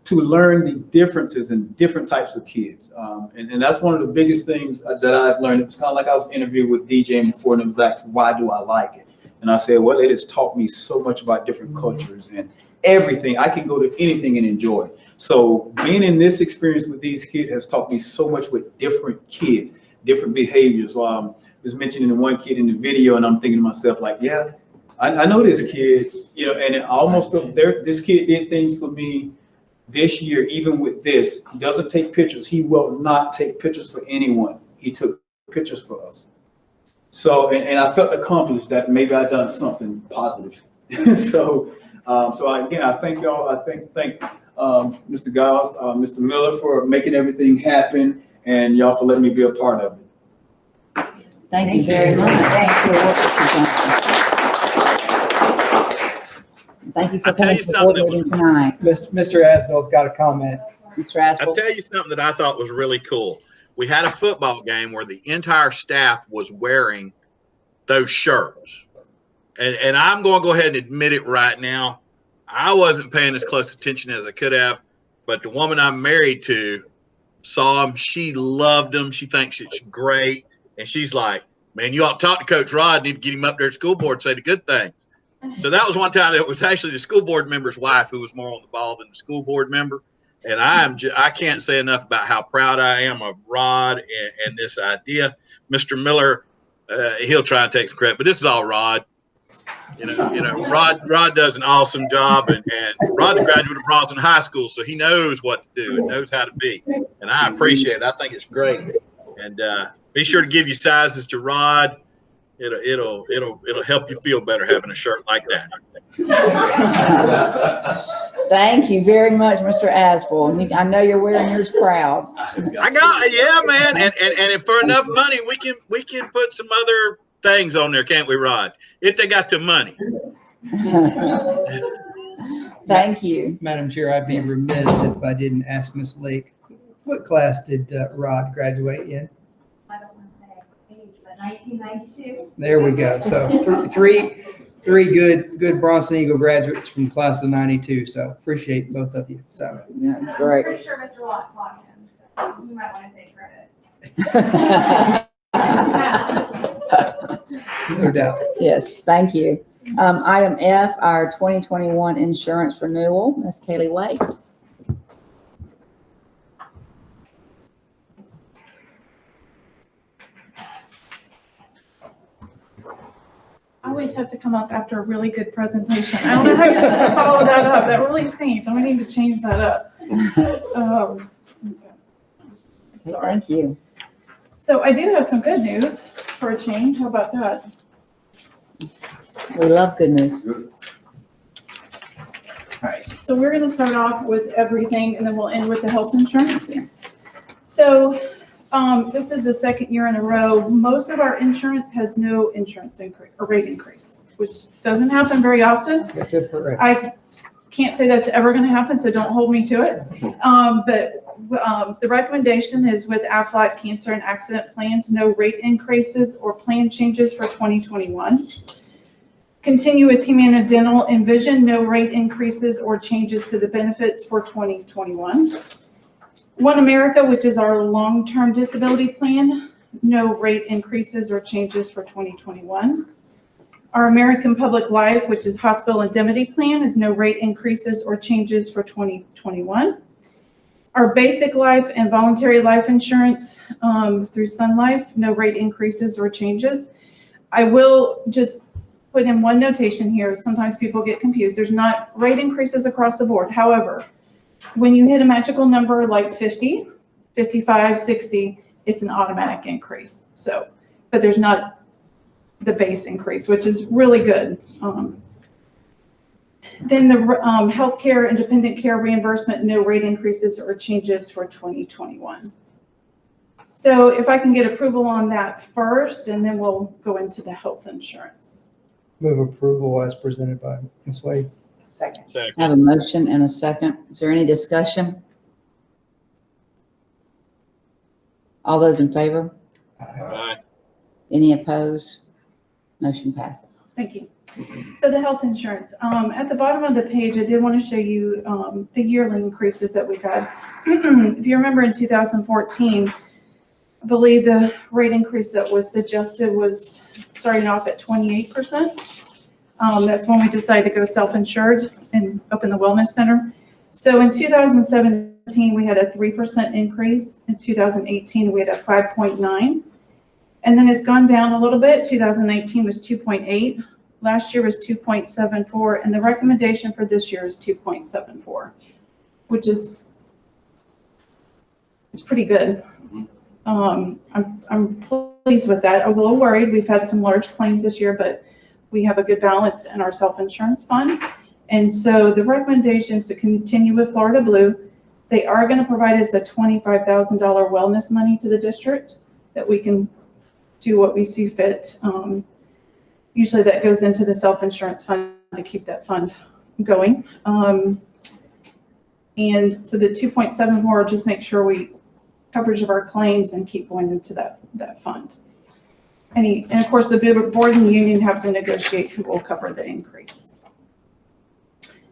to learn the differences in different types of kids. And that's one of the biggest things that I've learned. It was kind of like I was interviewed with DJ before, and it was asked, why do I like it? And I said, well, it has taught me so much about different cultures and everything. I can go to anything and enjoy it. So being in this experience with these kids has taught me so much with different kids, different behaviors. I was mentioning the one kid in the video, and I'm thinking to myself, like, yeah, I know this kid, you know, and it almost felt this kid did things for me this year, even with this, he doesn't take pictures. He will not take pictures for anyone. He took pictures for us. So, and I felt accomplished that maybe I done something positive. So I thank y'all. I thank Mr. Giles, Mr. Miller for making everything happen, and y'all for letting me be a part of it. Thank you very much. Thank you for the work that you've done. Thank you for I'll tell coming you to the something board that was- meeting tonight. Mr. Asbell's got a comment. Mr. I'll Aspel. tell you something that I thought was really cool. We had a football game where the entire staff was wearing those shirts. And I'm going to go ahead and admit it right now. I wasn't paying as close attention as I could have, but the woman I'm married to saw them. She loved them. She thinks it's great. And she's like, man, you ought to talk to Coach Rod. Need to get him up there at school board and say the good things. So that was one time it was actually the school board member's wife who was more on the ball than the school board member. And I can't say enough about how proud I am of Rod and this idea. Mr. Miller, he'll try and take some credit, but this is all Rod. You know, Rod does an awesome job, and Rod's a graduate of Bronson High School, so he knows what to do and knows how to be. And I appreciate it. I think it's great. And be sure to give your sizes to Rod. It'll help you feel better having a shirt like that. Thank you very much, Mr. Aspel. I know you're wearing yours proud. Yeah, man. And if for enough money, we can put some other things on there, can't we, Rod? If they got the money. Thank you. Madam Chair, I'd be remiss if I didn't ask Ms. Lake, what class did Rod graduate in? I don't want to say age, but 1992. There we go. So three good Bronson Eagle graduates from the class of 92. So appreciate both of you. So Yeah, I'm great. pretty sure Mr. Lott taught him, so you might want to take credit. no doubt. Yes, thank you. Item F, our 2021 insurance renewal. Ms. Kaylee White. I always have to come up after a really good presentation. I don't know how you're supposed to follow that up. That really stinks. I'm gonna need to change that up. Sorry. Thank you. So I do have some good news for a change. How about that? We love good news. All right, so we're gonna start off with everything and then we'll end with the health insurance. So this is the second year in a row. Most of our insurance has no insurance increase or rate increase, which doesn't happen very often. I can't say that's ever gonna happen, so don't hold me to it. But the recommendation is with Aflac Cancer and Accident Plans, no rate increases or plan changes for 2021. Continue with Humana Dental and Vision, no rate increases or changes to the benefits for 2021. One America, which is our long-term disability plan, no rate increases or changes for 2021. Our American Public Life, which is hospital indemnity plan, is no rate increases or changes for 2021. Our basic life and voluntary life insurance through Sun Life, no rate increases or changes. I will just put in one notation here. Sometimes people get confused. There's not rate increases across the board. However, when you hit a magical number like 50, 55, 60, it's an automatic increase. So, but there's not the base increase, which is really good. Then the healthcare and dependent care reimbursement, no rate increases or changes for 2021. So if I can get approval on that first, and then we'll go into the health insurance. Move approval as presented by Ms. Wade. Second. I have a motion and a second. Is there any discussion? All those in favor? Aye. Any opposed? Motion passes. Thank you. So the health insurance, at the bottom of the page, I did want to show you the yearly increases that we've had. If you remember in 2014, I believe the rate increase that was suggested was starting off at 28%. That's when we decided to go self-insured and open the wellness center. So in 2017, we had a 3% increase. In 2018, we had a 5.9. And then it's gone down a little bit. 2019 was 2.8. Last year was 2.74. And the recommendation for this year is 2.74. which is pretty good. I'm pleased with that. I was a little worried. We've had some large claims this year, but we have a good balance in our self-insurance fund. And so the recommendation is to continue with Florida Blue. They are going to provide us the $25,000 wellness money to the district that we can do what we see fit. Usually that goes into the self-insurance fund to keep that fund going. And so the 2.74, just make sure we coverage of our claims and keep going into that fund. And of course, the board and the union have to negotiate who will cover the increase.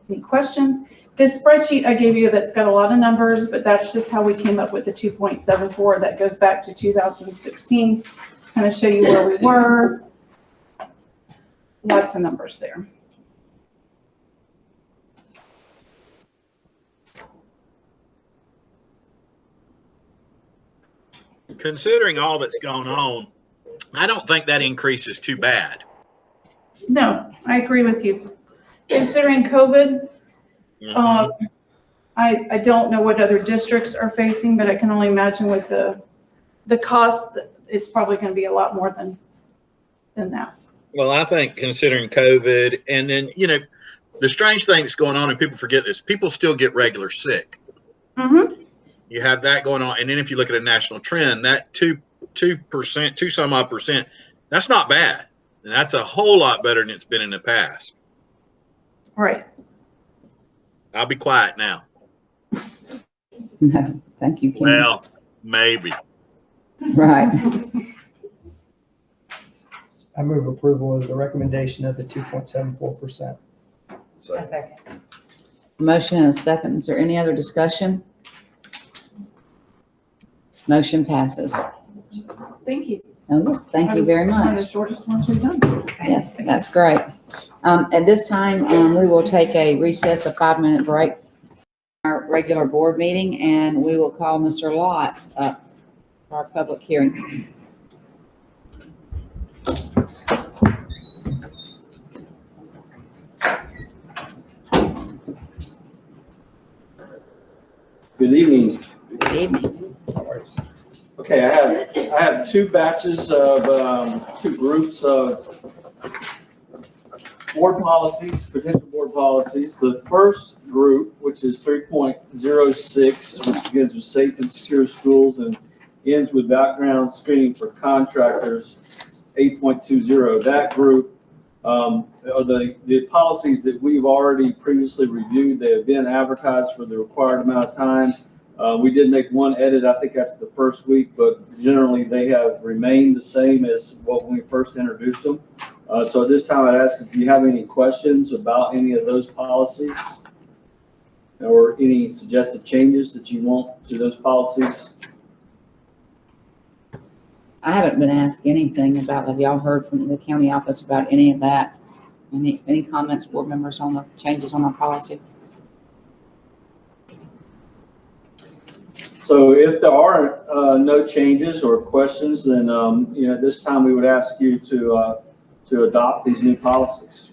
Any questions? This spreadsheet I gave you that's got a lot of numbers, but that's just how we came up with the 2.74. That goes back to 2016. Kind of show you where we were. Lots of numbers there. Considering all that's going on, I don't think that increase is too bad. No, I agree with you. Considering COVID, I don't know what other districts are facing, but I can only imagine with the cost, it's probably going to be a lot more than that. Well, I think considering COVID, and then, you know, the strange thing that's going on, and people forget this, people still get regular sick. Mm-hmm. You have that going on. And then if you look at a national trend, that 2%, two some odd percent, that's not bad. And that's a whole lot better than it's been in the past. Right. I'll be quiet now. No, thank you, Kim. Well, maybe. Right. I move approval of the recommendation of the 2.74%. Second. Motion and a second. Is there any other discussion? Motion passes. Thank you. Oh, yes, thank you very One of the much. shortest ones we've done. Yes, that's great. At this time, we will take a recess, a 5-minute break, our regular board meeting, and we will call Mr. Lott up for our public hearing. Good evening. Good evening. Okay, I have two batches of, two groups of board policies, potential board policies. The first group, which is 3.06, which begins with safe and secure schools and ends with background screening for contractors, 8.20. That group are the policies that we've already previously reviewed. They have been advertised for the required amount of time. We did make one edit, I think after the first week, but generally they have remained the same as what when we first introduced them. So at this time, I'd ask if you have any questions about any of those policies or any suggested changes that you want to those policies. I haven't been asked anything about, have y'all heard from the county office about any of that? Any comments, board members, on the changes on our policy? So if there are no changes or questions, then at this time we would ask you to adopt these new policies.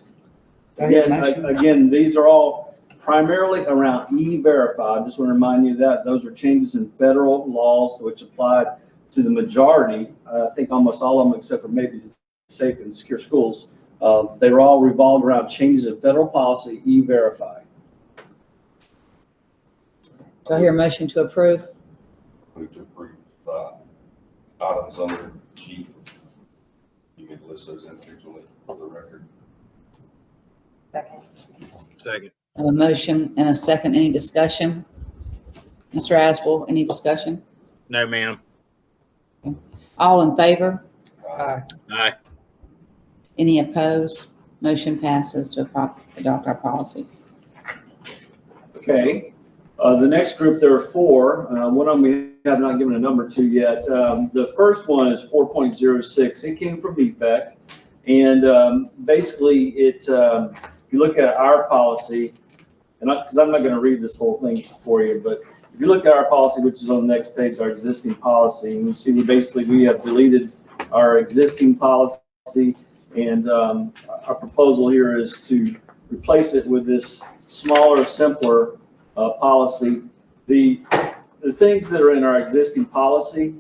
Again, these are all primarily around E-Verify. I just want to remind you that those are changes in federal laws which applied to the majority. I think almost all of them, except for maybe safe and secure schools. They were all revolved around changes in federal policy, E-Verify. Do I hear a motion to approve? Move to approve items under G. You can list those individually for the record. Second. Second. I have a motion and a second. Any discussion? Mr. Aswell, any discussion? No, ma'am. All in favor? Aye. Aye. Any opposed? Motion passes to adopt our policies. Okay. The next group, there are four. One of them we have not given a number to yet. The first one is 4.06. It came from DFECT. And basically, it's, if you look at our policy, and because I'm not going to read this whole thing for you, but if you look at our policy, which is on the next page, our existing policy, and you see we have deleted our existing policy. And our proposal here is to replace it with this smaller, simpler policy. The things that are in our existing policy,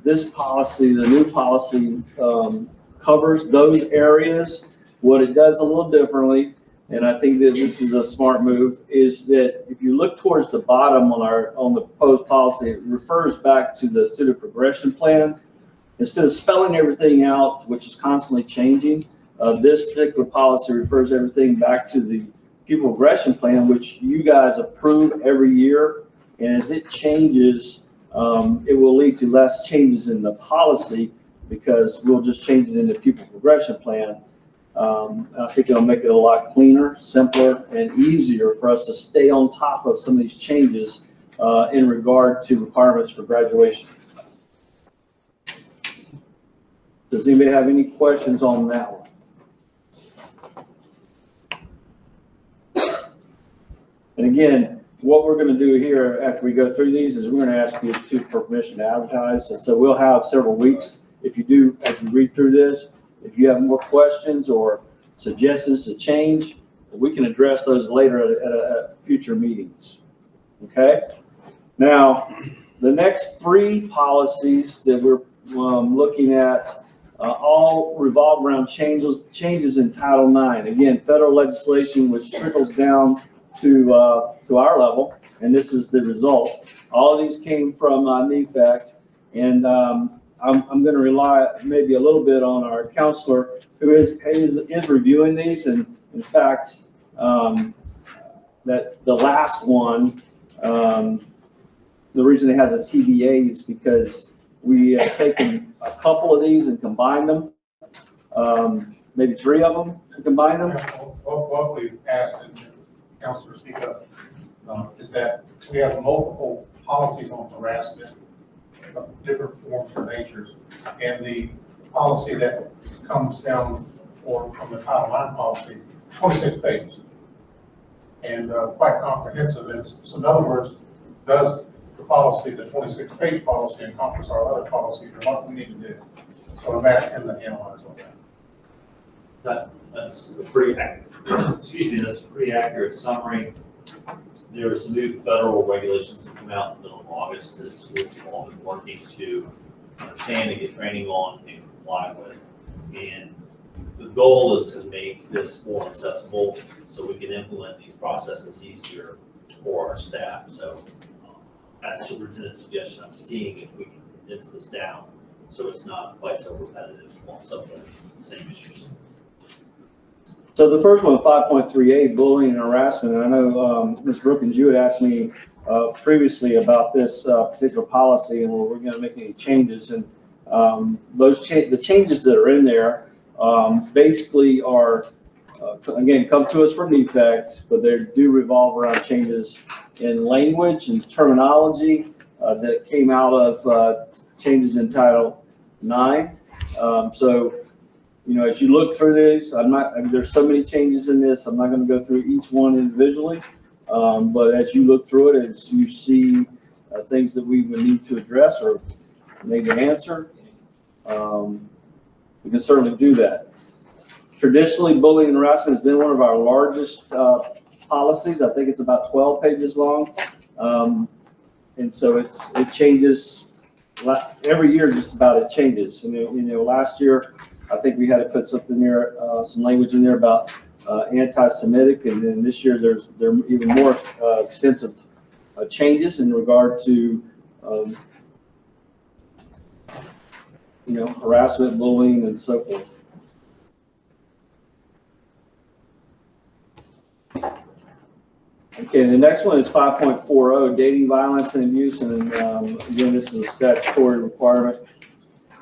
this policy, the new policy, covers those areas. What it does a little differently, and I think that this is a smart move, is that if you look towards the bottom on the proposed policy, it refers back to the student progression plan. Instead of spelling everything out, which is constantly changing, this particular policy refers everything back to the pupil progression plan, which you guys approve every year. And as it changes, it will lead to less changes in the policy because we'll just change it in the pupil progression plan. I think it'll make it a lot cleaner, simpler, and easier for us to stay on top of some of these changes in regard to requirements for graduation. Does anybody have any questions on that one? And again, what we're going to do here after we go through these is we're going to ask you for permission to advertise. And so we'll have several weeks. If you do, as you read through this, if you have more questions or suggestions to change, we can address those later at future meetings. Okay? Now, the next three policies that we're looking at all revolve around changes in Title IX. Again, federal legislation which trickles down to our level, and this is the result. All of these came from NEFAC, and I'm going to rely maybe a little bit on our counselor who is reviewing these. And in fact, that the last one, the reason it has a TBA is because we have taken a couple of these and combined them, maybe three of them and combined them. What we've asked, and Counselor speak up, is that we have multiple policies on harassment of different forms or natures. And the policy that comes down from the Title IX policy, 26 pages. And quite comprehensive. And so in other words, does the policy, the 26-page policy, encompass our other policies or what we need to do? So I'm asking him to analyze on that. That's a pretty accurate, excuse me, that's a pretty accurate summary. There were some new federal regulations that came out in the middle of August that schools have all been working to understand and get training on and comply with. And the goal is to make this more accessible so we can implement these processes easier for our staff. So that's the superintendent's suggestion. I'm seeing if we can condense this down so it's not quite so repetitive on some of the same issues. So the first one, 5.38, bullying and harassment. And I know Ms. Brookins, you had asked me previously about this particular policy and we're going to make any changes. And the changes that are in there basically are, again, come to us from NEFAC, but they do revolve around changes in language and terminology that came out of changes in Title IX. So, you know, as you look through these, there's so many changes in this, I'm not going to go through each one individually. But as you look through it, as you see things that we would need to address or need to answer, we can certainly do that. Traditionally, bullying and harassment has been one of our largest policies. I think it's about 12 pages long. And so it changes every year, just about it changes. You know, last year, I think we had to put something there, some language in there about anti-Semitic, and then this year there are even more extensive changes in regard to you know, harassment, bullying, and so forth. Okay, the next one is 5.40, dating violence and abuse, and again, this is a statutory requirement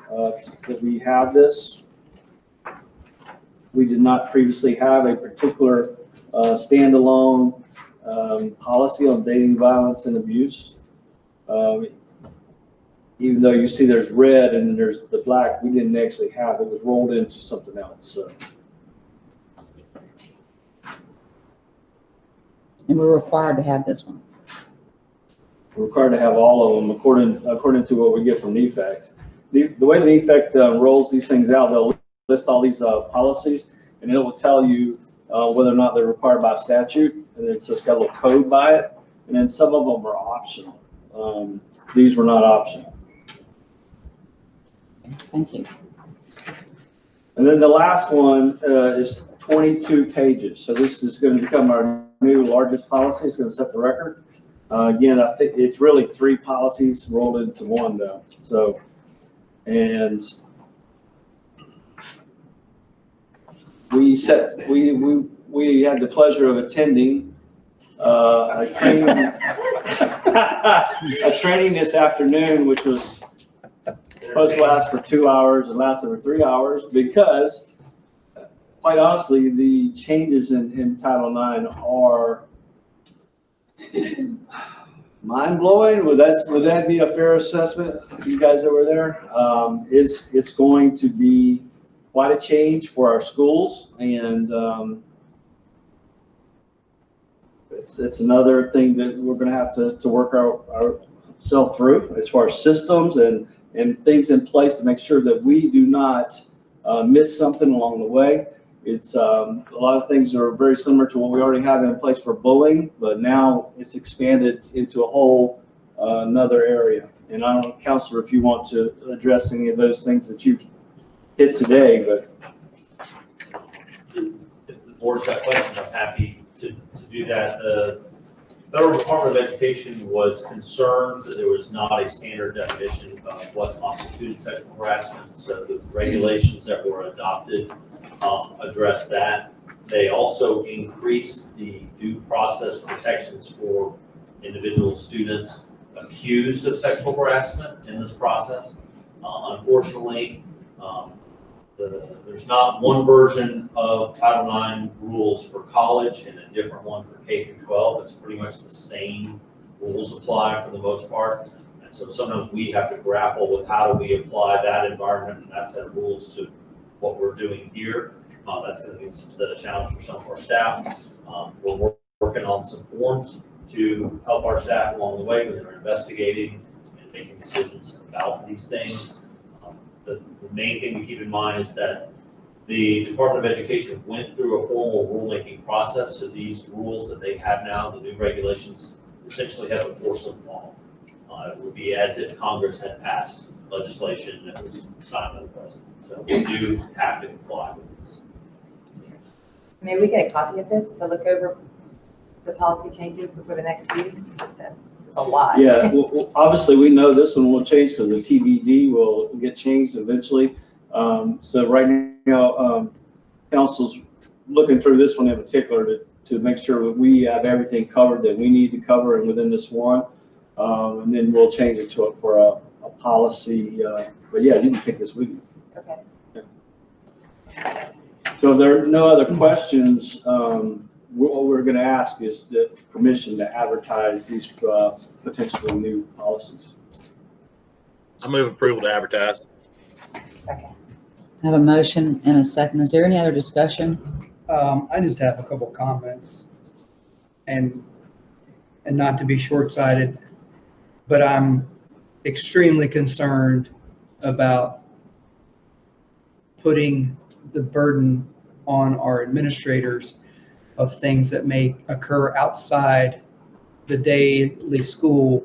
that we have this. We did not previously have a particular standalone policy on dating violence and abuse. Even though you see there's red and there's the black, we didn't actually have it. It was rolled into something else. So. And we're required to have this one. We're required to have all of them according to what we get from NEFAC. The way NEFAC rolls these things out, they'll list all these policies, and it will tell you whether or not they're required by statute, and it's just got a little code by it. And then some of them are optional. These were not optional. Thank you. And then the last one is 22 pages. So this is going to become our new largest policy. It's going to set the record. Again, I think it's really 3 policies rolled into one though. So, and we had the pleasure of attending a training this afternoon, which was supposed to last for 2 hours and lasted for 3 hours because, quite honestly, the changes in Title IX are mind-blowing. Would that be a fair assessment, you guys that were there? It's going to be quite a change for our schools, and it's another thing that we're going to have to work ourselves through as far as systems and things in place to make sure that we do not miss something along the way. It's a lot of things are very similar to what we already have in place for bullying, but now it's expanded into a whole another area. And I don't know, Counselor, if you want to address any of those things that you've hit today, but if the board's got questions, I'm happy to do that. The Federal Department of Education was concerned that there was not a standard definition of what constituted sexual harassment. So the regulations that were adopted address that. They also increased the due process protections for individual students accused of sexual harassment in this process. Unfortunately, there's not one version of Title IX rules for college and a different one for K through 12. It's pretty much the same rules apply for the most part. And so sometimes we have to grapple with how do we apply that environment and that set of rules to what we're doing here. That's going to be a challenge for some of our staff. We're working on some forms to help our staff along the way when they're investigating and making decisions about these things. The main thing to keep in mind is that the Department of Education went through a formal rulemaking process. So these rules that they have now, the new regulations, essentially have a force of law. It would be as if Congress had passed legislation that was signed by the president. So we do have to comply with this. May we get a copy of this to look over the policy changes before the next meeting? It's a lot. yeah, well, obviously we know this one will change because the TBD will get changed eventually. So right now, council's looking through this one in particular to make sure that we have everything covered that we need to cover and within this one. And then we'll change it for a policy. But yeah, you can take this with you. Okay. Yeah. So if there are no other questions, what we're going to ask is the permission to advertise these potentially new policies. I move approval to advertise. Okay. I have a motion and a second. Is there any other discussion? I just have a couple comments, and not to be short-sighted, but I'm extremely concerned about putting the burden on our administrators of things that may occur outside the daily school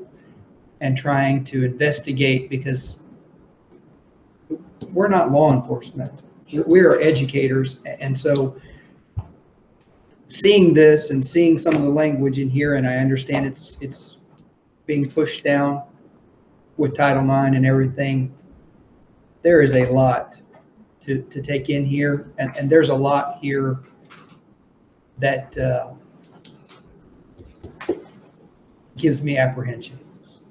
and trying to investigate, because we're not law enforcement. We are educators. And so seeing this and seeing some of the language in here, and I understand it's being pushed down with Title IX and everything, there is a lot to take in here. And there's a lot here that gives me apprehension.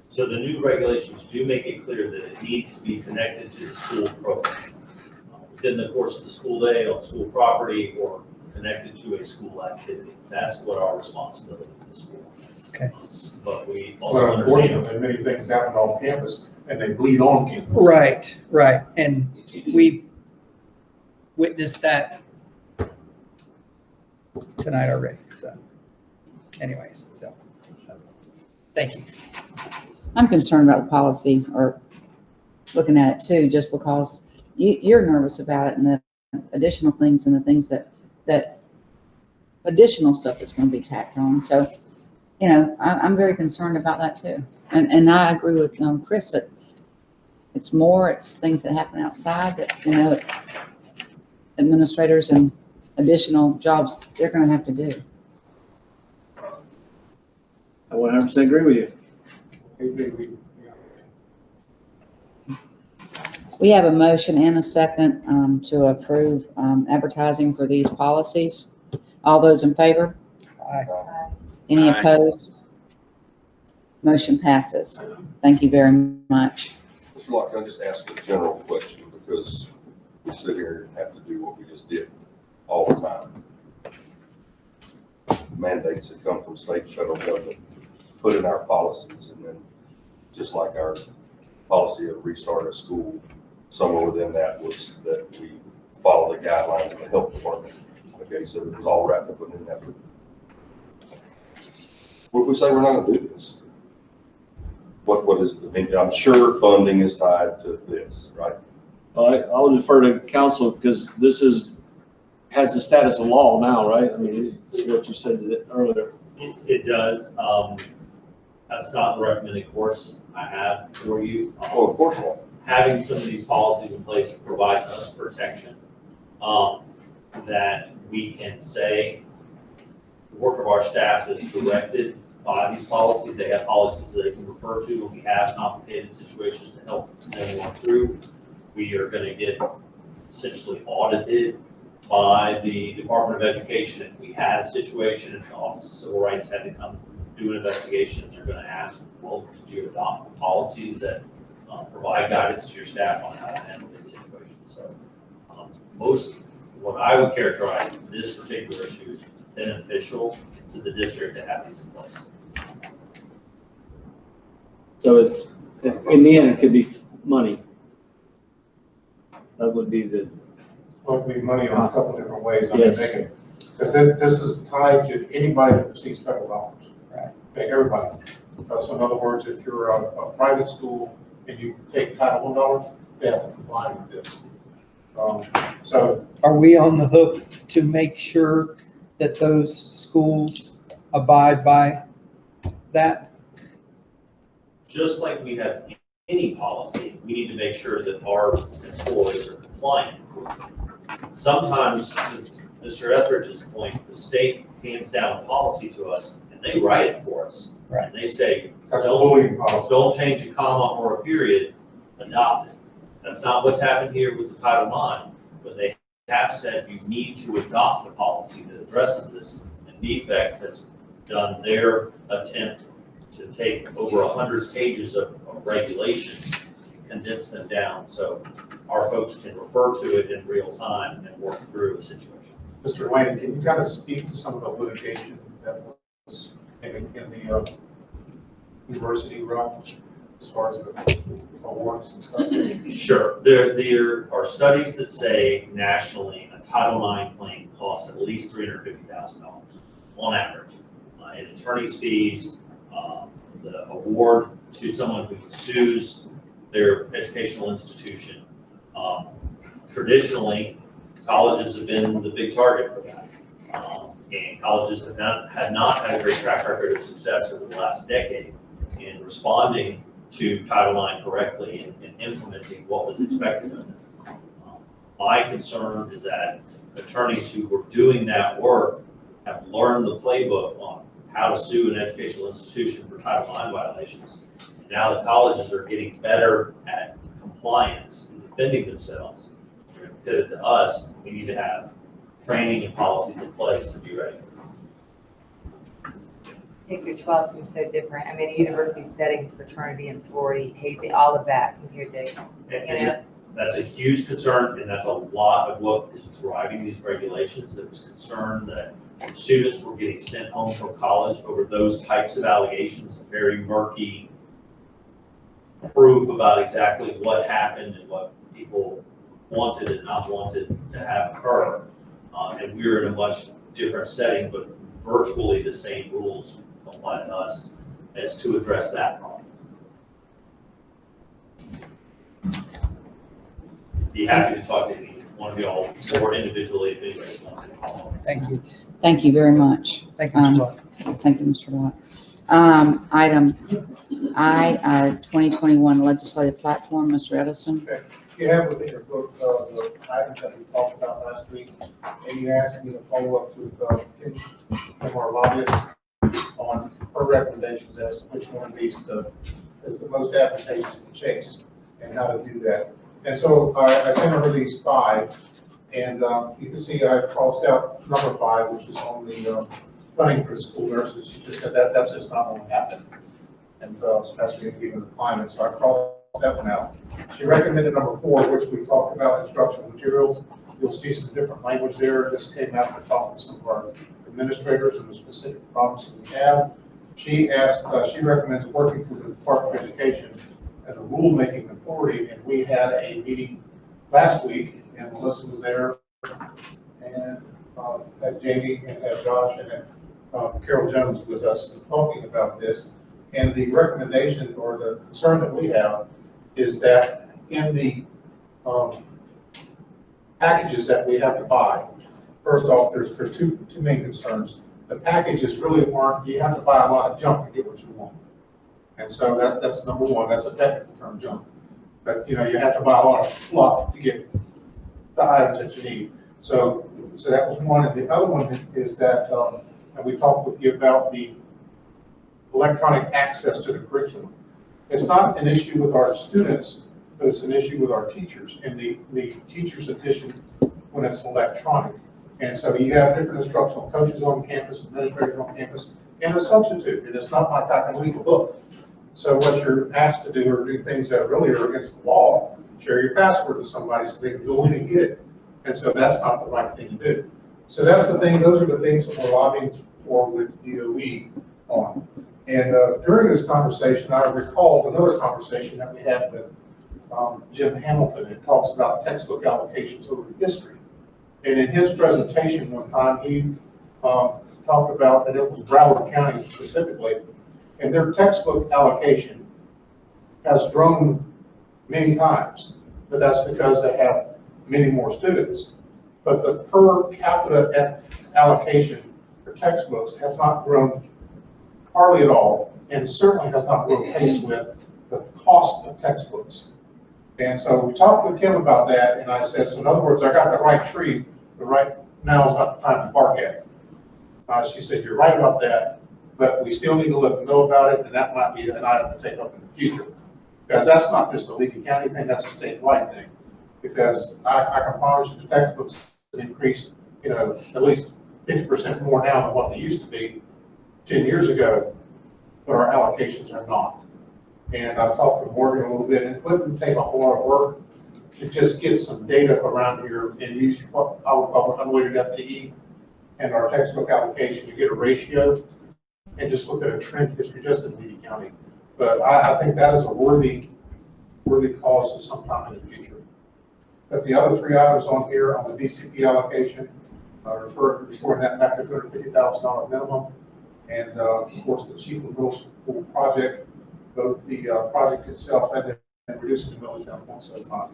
So the new regulations do make it clear that it needs to be connected to the school program. Within the course of the school day, on school property, or connected to a school activity. That's what our responsibility is for. Okay. But we also Well, understand. unfortunately, many things happen off campus and they bleed on campus. Right. And we've witnessed that tonight already. So anyways, thank you. I'm concerned about the policy, or looking at it too, just because you're nervous about it and the additional things and the things that additional stuff that's gonna be tacked on. So, you know, I'm very concerned about that too. And I agree with, Chris, that it's things that happen outside that, you know, administrators and additional jobs they're gonna have to do. I 100% agree with you. We have a motion and a second to approve advertising for these policies. All those in favor? Aye. Any Aye. opposed? Motion passes. Thank you very much. Mr. Locke, can I just ask a general question, because we sit here and have to do what we just did all the time. Mandates that come from state and federal government, put in our policies, and then just like our policy of restart a school, somewhere within that was that we follow the guidelines of the health department. Okay, so it was all wrapped up in that. What if we say we're not gonna do this? What is, I mean, I'm sure funding is tied to this, right? I'll defer to council because this has the status of law now, right? I mean, it's what you said earlier. It does. That's not the recommended course I have for you. Oh, of course not. Having some of these policies in place provides us protection, that we can say the work of our staff is directed by these policies. They have policies that they can refer to when we have complicated situations to help them work through. We are going to get essentially audited by the Department of Education. If we had a situation and the Office of Civil Rights had to come do an investigation, they're going to ask, well, did you adopt policies that provide guidance to your staff on how to handle these situations? So what I would characterize this particular issue is beneficial to the district to have these in place. So in the end, it could be money. That would be the. Well, it could be money on a couple different ways. I mean, Yes. they can, because this is tied to anybody that receives federal dollars. Right. Okay, everybody. So in other words, if you're a private school and you take Title I dollars, they have to comply with this. So Are we on the hook to make sure that those schools abide by that? Just like we have any policy, we need to make sure that our employees are compliant. Sometimes, to Mr. Etheridge's point, the state hands down a policy to us and they write it for us. Right. And they say, that's a bullying policy. don't change a comma or a period, adopt it. That's not what's happened here with the Title IX, but they have said you need to adopt a policy that addresses this. And DFEC has done their attempt to take over 100 pages of regulations and condense them down so our folks can refer to it in real time and work through a situation. Mr. Lane, can you kind of speak to some of the litigation that was in the university realm as far as the awards and stuff? Sure. There are studies that say nationally a Title IX claim costs at least $350,000 on average in attorney's fees, the award to someone who sues their educational institution. Traditionally, colleges have been the big target for that. And colleges have not had a great track record of success over the last decade in responding to Title IX correctly and implementing what was expected of them. My concern is that attorneys who were doing that work have learned the playbook on how to sue an educational institution for Title IX violations. And now the colleges are getting better at compliance and defending themselves. We're going to pivot to us. We need to have training and policies in place to be ready. K through 12 seems so different. I mean, a university settings, fraternity and sorority, hazing, all of that compared to, you know. That's a huge concern, and that's a lot of what is driving these regulations. There was concern that students were getting sent home from college over those types of allegations, very murky proof about exactly what happened and what people wanted and not wanted to have occur. And we're in a much different setting, but virtually the same rules apply to us as to address that problem. Be happy to talk to any one of y'all or individually if anybody wants to follow. Thank you. Thank you very much. Thank you, Mr. Locke. Thank you, Mr. Locke. Item I, our 2021 legislative platform, Mr. Edison. You have within your book, the items that we talked about last week, and you asked me to follow up with, Kim from our lobbyist on her recommendations as to which one of these is the most advantageous to chase and how to do that. And so I sent her these 5, and you can see I crossed out number 5, which is on the funding for the school nurses. She just said that's just not going to happen, and especially given the climate. So I crossed that one out. She recommended number 4, which we talked about, instructional materials. You'll see some different language there. This came after talking to some of our administrators and the specific problems that we have. She recommends working through the Department of Education as a rulemaking authority, and we had a meeting last week, and Melissa was there, and had Jamie and had Josh and had Carol Jones with us talking about this. And the recommendation or the concern that we have is that in the packages that we have to buy, first off, there's two main concerns. The packages really aren't, you have to buy a lot of junk to get what you want. And so that's number one. That's a technical term, junk. But you have to buy a lot of fluff to get the items that you need. So that was one. And the other one is that, and we talked with you about the electronic access to the curriculum. It's not an issue with our students, but it's an issue with our teachers and the teachers' edition when it's electronic. And so you have different instructional coaches on campus, administrators on campus, and a substitute. And it's not like I can leave a book. So what you're asked to do are do things that really are against the law. Share your password with somebody so they can go in and get it. And so that's not the right thing to do. So that's the thing. Those are the things that we're lobbying for with DOE on. And during this conversation, I recalled another conversation that we had with Jim Hamilton. It talks about textbook allocations over history. And in his presentation one time, he talked about, and it was Broward County specifically, and their textbook allocation has grown many times, but that's because they have many more students. But the per capita allocation for textbooks has not grown hardly at all, and certainly has not grown pace with the cost of textbooks. And so we talked with Kim about that, and I said, so in other words, I got the right tree, but right now is not the time to bark at it. She said, you're right about that, but we still need to let them know about it, and that might be an item to take up in the future. Because that's not just a Lee County thing, that's a statewide thing. Because I can promise you the textbooks have increased, at least 50% more now than what they used to be 10 years ago, but our allocations are not. And I've talked to Morgan a little bit, and it wouldn't take a whole lot of work to just get some data around here and use what I would call unweighted FTE and our textbook allocation to get a ratio and just look at a trend history just in Lee County. But I think that is a worthy cause of some time in the future. But the other 3 items on here on the DCP allocation, restoring that back to $250,000 minimum. And of course, the Chief of Middle School project, both the project itself and reducing the millage down to 175.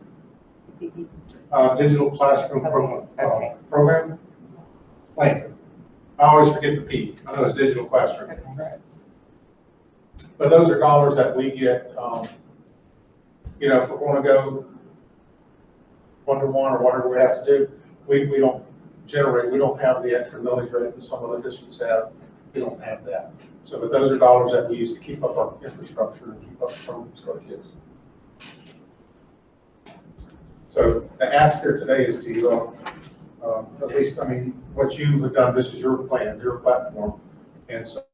Digital classroom program plan. I always forget the P. I know it's digital classroom. But those are dollars that we get, if we're going to go 1-to-1 or whatever we have to do, we don't have the extra millage rate that some other districts have. We don't have that. So, but those are dollars that we use to keep up our infrastructure and keep up the programs for our kids. So the ask here today is to, at least, what you have done, this is your plan, your platform. And so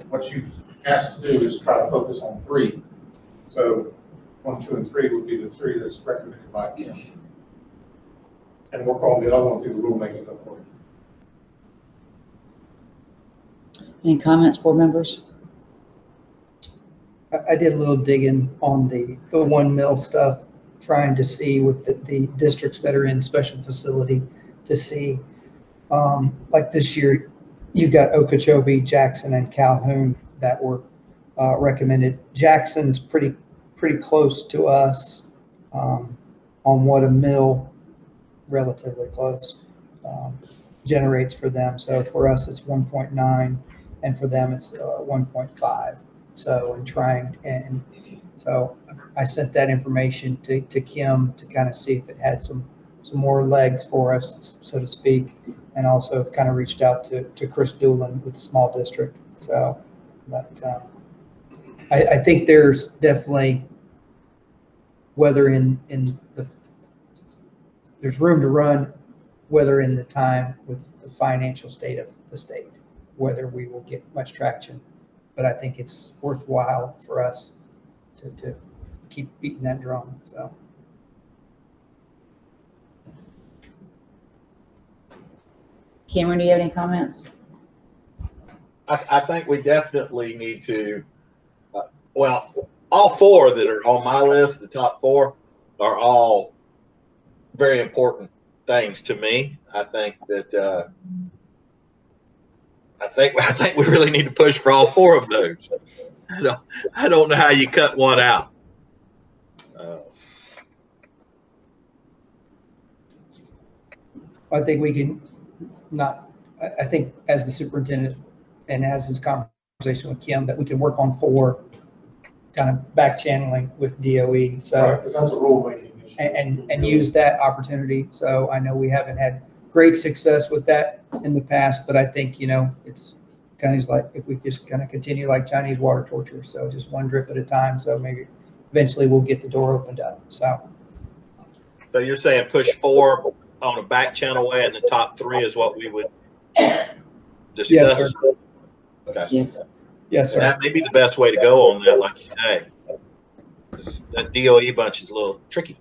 what you've asked to do is try to focus on 3. So 1, 2, and 3 would be the 3 that's recommended by Kim. And work on the other one through the rulemaking authority. Any comments, board members? I did a little digging on the 1 mil stuff, trying to see with the districts that are in special facility to see, like this year, you've got Okeechobee, Jackson, and Calhoun that were recommended. Jackson's pretty close to us on what a mil, relatively close. generates for them. So for us, it's 1.9, and for them, it's 1.5. So so I sent that information to Kim to kind of see if it had some more legs for us, so to speak, and also have kind of reached out to Chris Doolin with the small district. So, but I think there's definitely, whether there's room to run, whether in the time with the financial state of the state, whether we will get much traction. But I think it's worthwhile for us to keep beating that drum. So. Cameron, do you have any comments? I think we definitely need to, well, all four that are on my list, the top four, are all very important things to me. I think that I think we really need to push for all four of those. I don't know how you cut one out. I think we can I think as the superintendent and as his conversation with Kim, that we can work on 4 kind of back channeling with DOE. So, Right, because that's a rulemaking issue. And use that opportunity. So I know we haven't had great success with that in the past, but I think, it's kind of like if we just kind of continue like Chinese water torture. So just one drip at a time. So maybe eventually we'll get the door opened up. So you're saying push 4 on a back channel way, and the top 3 is what we would discuss? Yes, sir. Okay. Yes. Yes, sir. That may be the best way to go on that, like you say. 'Cause that DOE bunch is a little tricky.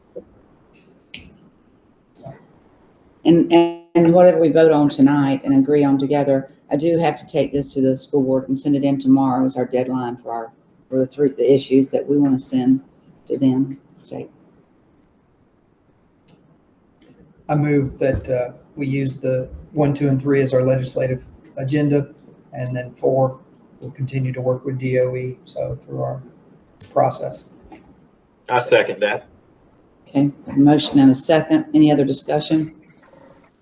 And whatever we vote on tonight and agree on together, I do have to take this to the school board and send it in tomorrow as our deadline for the issues that we want to send to them, state. I move that we use the 1, 2, and 3 as our legislative agenda, and then 4 we'll continue to work with DOE. So through our process. I second that. Okay, a motion and a second. Any other discussion?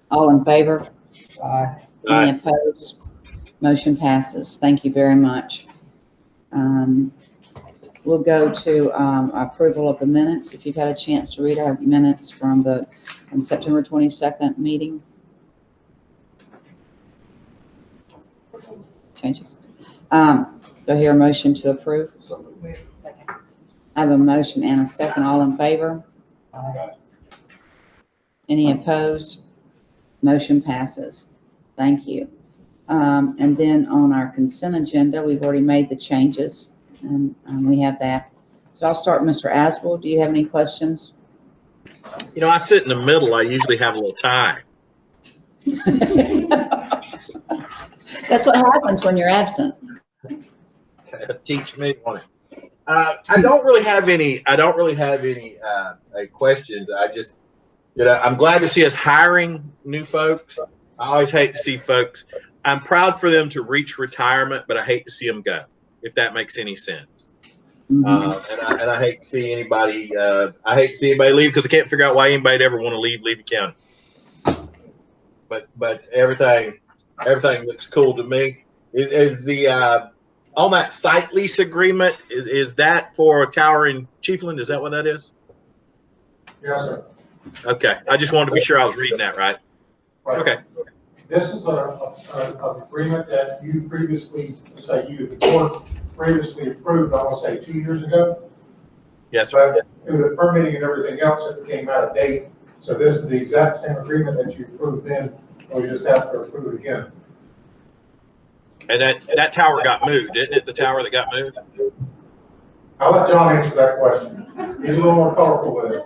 All in favor? Aye. Any opposed? Motion passes. Thank you very much. We'll go to approval of the minutes. If you've had a chance to read our minutes from September 22nd meeting. Changes. Do I hear a motion to approve? I have a motion and a second. All in favor? Any opposed? Motion passes. Thank you. And then on our consent agenda, we've already made the changes, and we have that. So I'll start, Mr. Aswell. Do you have any questions? I sit in the middle. I usually have a little time. That's what happens when you're absent. Teach me one. I don't really have any questions. I just, I'm glad to see us hiring new folks. I always hate to see folks. I'm proud for them to reach retirement, but I hate to see them go, if that makes any sense. Mm-hmm. And I hate to see anybody. I hate to see anybody leave because I can't figure out why anybody'd ever want to leave the county. But everything looks cool to me. Is the on that site lease agreement? Is that for a tower in Chiefland? Is that what that is? Yes, sir. Okay, I just wanted to be sure I was reading that right. Right. Okay. This is an agreement that you previously, the board previously approved, I want to say 2 years ago. Yes, sir. But through the permitting and everything else, it became out of date. So this is the exact same agreement that you approved then, and we just have to approve it again. And that tower got moved, didn't it? The tower that got moved? I'll let John answer that question. He's a little more colorful with it.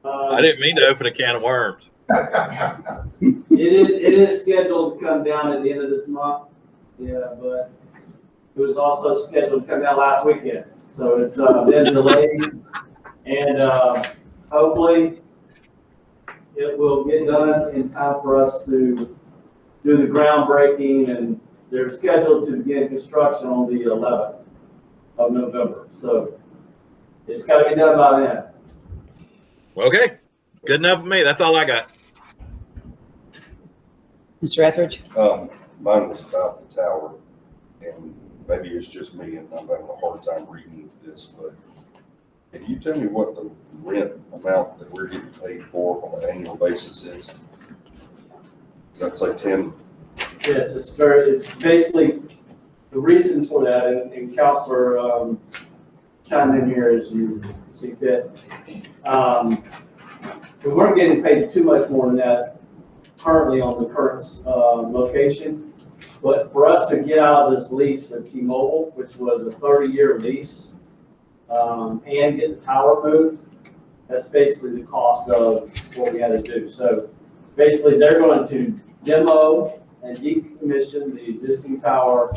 I didn't mean to open a can of worms. It is scheduled to come down at the end of this month. Yeah, but it was also scheduled to come down last weekend. So it's been delayed, and hopefully it will get done in time for us to do the groundbreaking, and they're scheduled to begin construction on the 11th of November. So it's got to be done by then. Okay, good enough for me. That's all I got. Mr. Etheridge? Mine was about the tower, and maybe it's just me and I'm having a hard time reading this, but can you tell me what the rent amount that we're getting paid for on an annual basis is? That's like 10. Yes, it's basically, the reason for that, and Counselor, chime in here as you see fit. We weren't getting paid too much more than that currently on the current, location. But for us to get out of this lease with T-Mobile, which was a 30-year lease, and get the tower moved, that's basically the cost of what we had to do. So basically, they're going to demo and decommission the existing tower,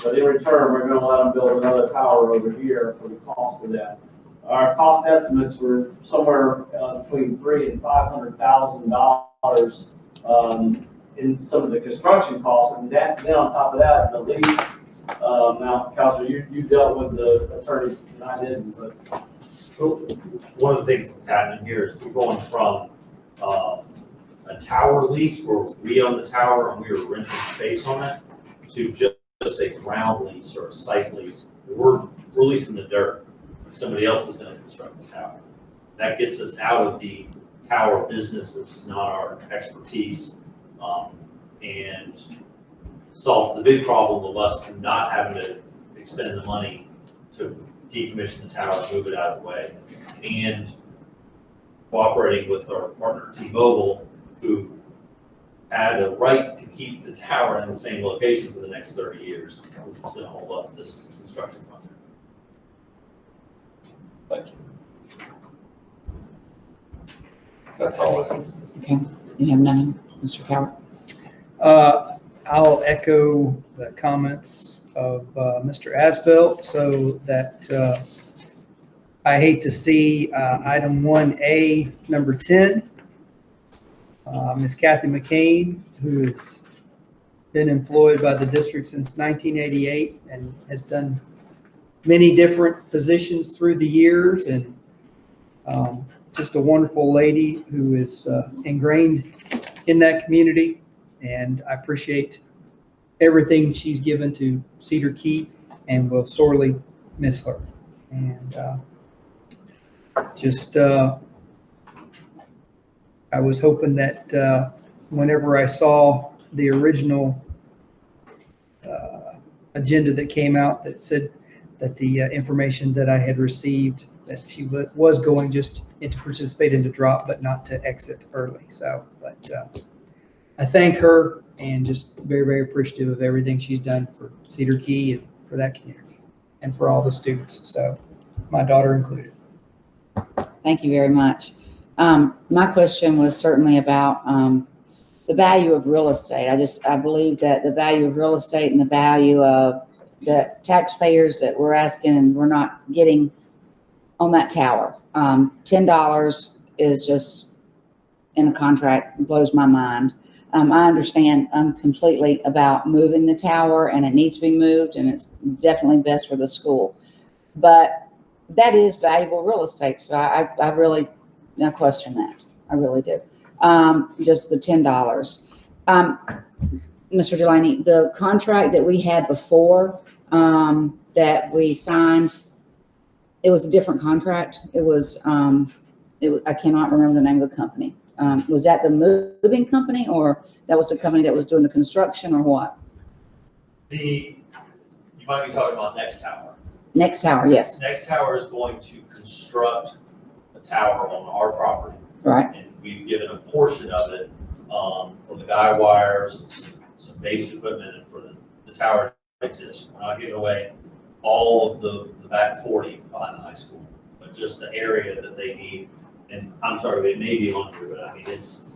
but in return, we're going to let them build another tower over here for the cost of that. Our cost estimates were somewhere between $300,000 and $500,000 in some of the construction costs, and that, then on top of that, the lease amount. Counselor, you dealt with the attorneys, and I didn't, but one of the things that's happening here is we're going from a tower lease where we own the tower and we were renting space on it to just a ground lease or a site lease. We're leasing the dirt. Somebody else is going to construct the tower. That gets us out of the tower business, which is not our expertise, and solves the big problem of us not having to expend the money to decommission the tower, move it out of the way, and cooperating with our partner T-Mobile, who had a right to keep the tower in the same location for the next 30 years, which is going to hold up this construction project. Thank you. That's all I have. Okay, you have none, Mr. Coward? I'll echo the comments of Mr. Asbelt, so that I hate to see item 1A, number 10. Ms. Kathy McCain, who has been employed by the district since 1988 and has done many different positions through the years, and just a wonderful lady who is ingrained in that community. And I appreciate everything she's given to Cedar Key and will sorely miss her. And I was hoping that whenever I saw the original agenda that came out, that it said that the information that I had received, that she was going just to participate and to drop, but not to exit early. So, but I thank her and just very, very appreciative of everything she's done for Cedar Key and for that community and for all the students. So, my daughter included. Thank you very much. My question was certainly about the value of real estate. I believe that the value of real estate and the value of the taxpayers that we're asking and we're not getting on that tower. $10 is just in a contract, blows my mind. I understand completely about moving the tower, and it needs to be moved, and it's definitely best for the school. But that is valuable real estate, so I really question that. I really do. Just the $10. Mr. Delaney, the contract that we had before that we signed, it was a different contract. It was, I cannot remember the name of the company. Was that the moving company, or that was the company that was doing the construction, or what? You might be talking about Next Tower. Next Tower, yes. Next Tower is going to construct a tower on our property. Right. And we've given a portion of it for the guy wires, some base equipment, and for the tower to exist. We're not giving away all of the back 40 behind the high school, but just the area that they need. And I'm sorry, it may be longer, but I mean, it's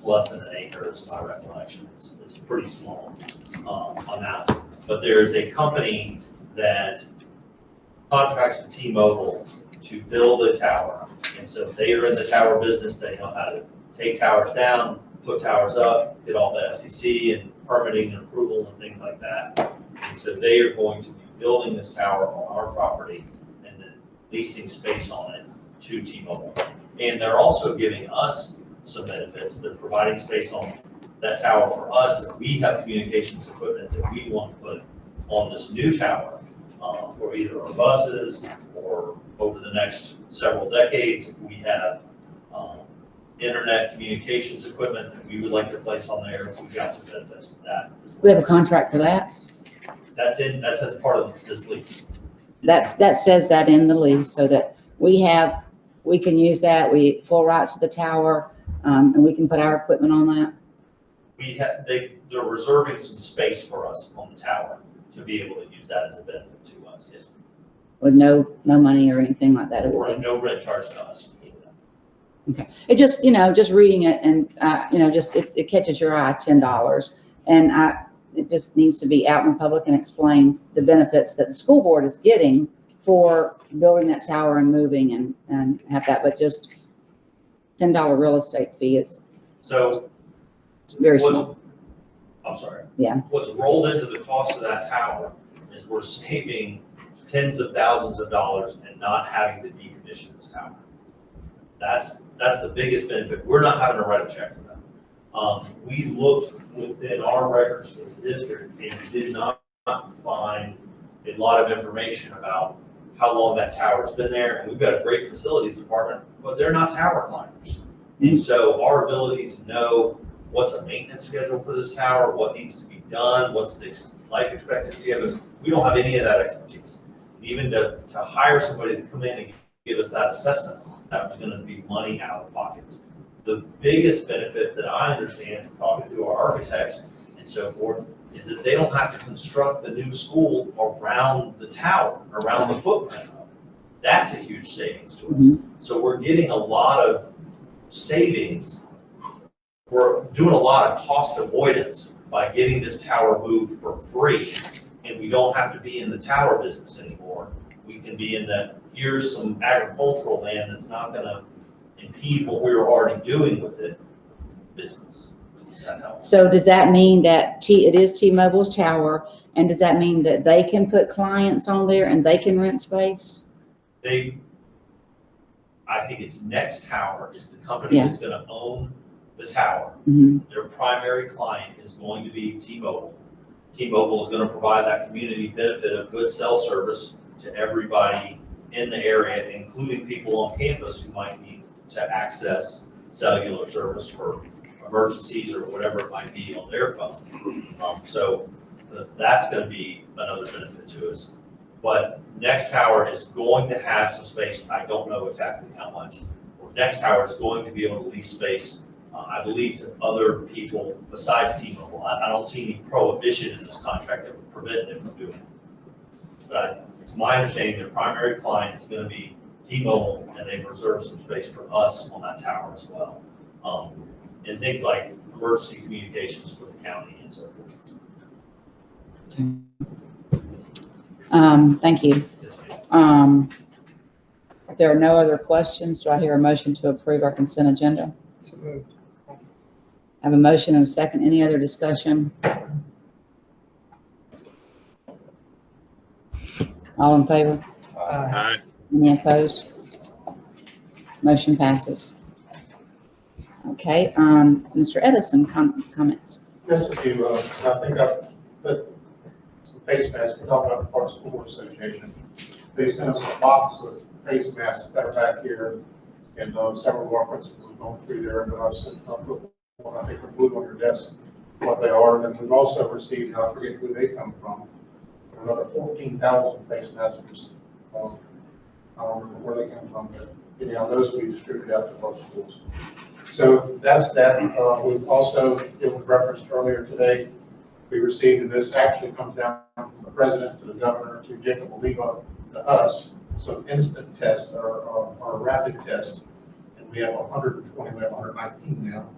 less than an acre is my recollection. It's pretty small amount. But there is a company that contracts with T-Mobile to build a tower. And so they are in the tower business. They know how to take towers down, put towers up, get all the FCC and permitting and approval and things like that. And so they are going to be building this tower on our property and then leasing space on it to T-Mobile. And they're also giving us some benefits. They're providing space on that tower for us, if we have communications equipment that we want to put on this new tower, for either our buses or over the next several decades, if we have, internet communications equipment that we would like to place on there, we've got some benefits with that. We have a contract for that. That's as part of this lease. That says that in the lease, so that we can use that, full rights to the tower, and we can put our equipment on that. They're reserving some space for us on the tower to be able to use that as a benefit to us, yes. With no money or anything like that. It would be. No rent charge to us. Okay, it just, just reading it and, it catches your eye, $10. And it just needs to be out in the public and explained the benefits that the school board is getting for building that tower and moving and have that, but just $10 real estate fee is So very small. I'm sorry. Yeah. What's rolled into the cost of that tower is we're saving tens of thousands of dollars and not having to decommission this tower. That's the biggest benefit. We're not having to write a check for that. We looked within our records for the district and did not find a lot of information about how long that tower's been there. And we've got a great facilities department, but they're not tower climbers. And so our ability to know what's a maintenance schedule for this tower, what needs to be done, what's the life expectancy of it, we don't have any of that expertise. Even to hire somebody to come in and give us that assessment, that was gonna be money out of pocket. The biggest benefit that I understand from talking to our architects and so forth is that they don't have to construct the new school around the tower, around the footprint of it. That's a huge savings to us. So we're getting a lot of savings. We're doing a lot of cost avoidance by getting this tower moved for free, and we don't have to be in the tower business anymore. We can be in the, here's some agricultural land that's not gonna impede what we were already doing with it business. That helps. So does that mean that it is T-Mobile's tower, and does that mean that they can put clients on there and they can rent space? I think it's Next Tower is the company that's gonna own the tower. Their primary client is going to be T-Mobile. T-Mobile is gonna provide that community benefit of good cell service to everybody in the area, including people on campus who might need to access cellular service for emergencies or whatever it might be on their phone. So that's gonna be another benefit to us. But Next Tower is going to have some space. I don't know exactly how much. Next Tower is going to be able to lease space, I believe, to other people besides T-Mobile. I don't see any prohibition in this contract that would prevent them from doing it. But it's my understanding their primary client is going to be T-Mobile, and they've reserved some space for us on that tower as well. And things like emergency communications for the county and so forth. Thank you. If there are no other questions, do I hear a motion to approve our consent agenda? So moved. I have a motion and a second. Any other discussion? All in favor? Aye. Any opposed? Motion passes. Okay, Mr. Edison, comments. Just a few, I think I've put some face masks, we're talking about the Park School Board Association. They sent us a box of face masks that are back here, and several of our principals have gone through there, and I've sent, I put one, I think, are blue on your desk, what they are. And then we've also received, and I forget who they come from, another 14,000 face masks. I don't remember where they come from, but anyhow, those will be distributed out to our schools. So that's that. We've also, it was referenced earlier today, we received, and this actually comes down from the president to the governor to Jacob Oliva to us, some instant tests or rapid tests. And we have 120, we have 119 now.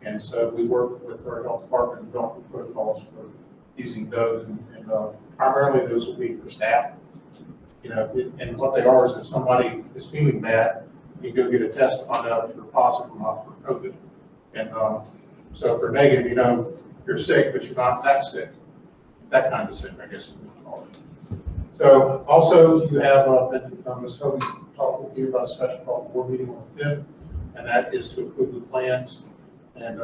And so we work with our health department and develop protocols for using those. And primarily those will be for staff. You know, and what they are is if somebody is feeling bad, you go get a test to find out if you're positive or not for COVID. And so if they're negative, you know, you're sick, but you're not that sick. That kind of sick, I guess. So also you have Ms. Hogan talked with you about a special call board meeting on the 5th, and that is to approve the plans and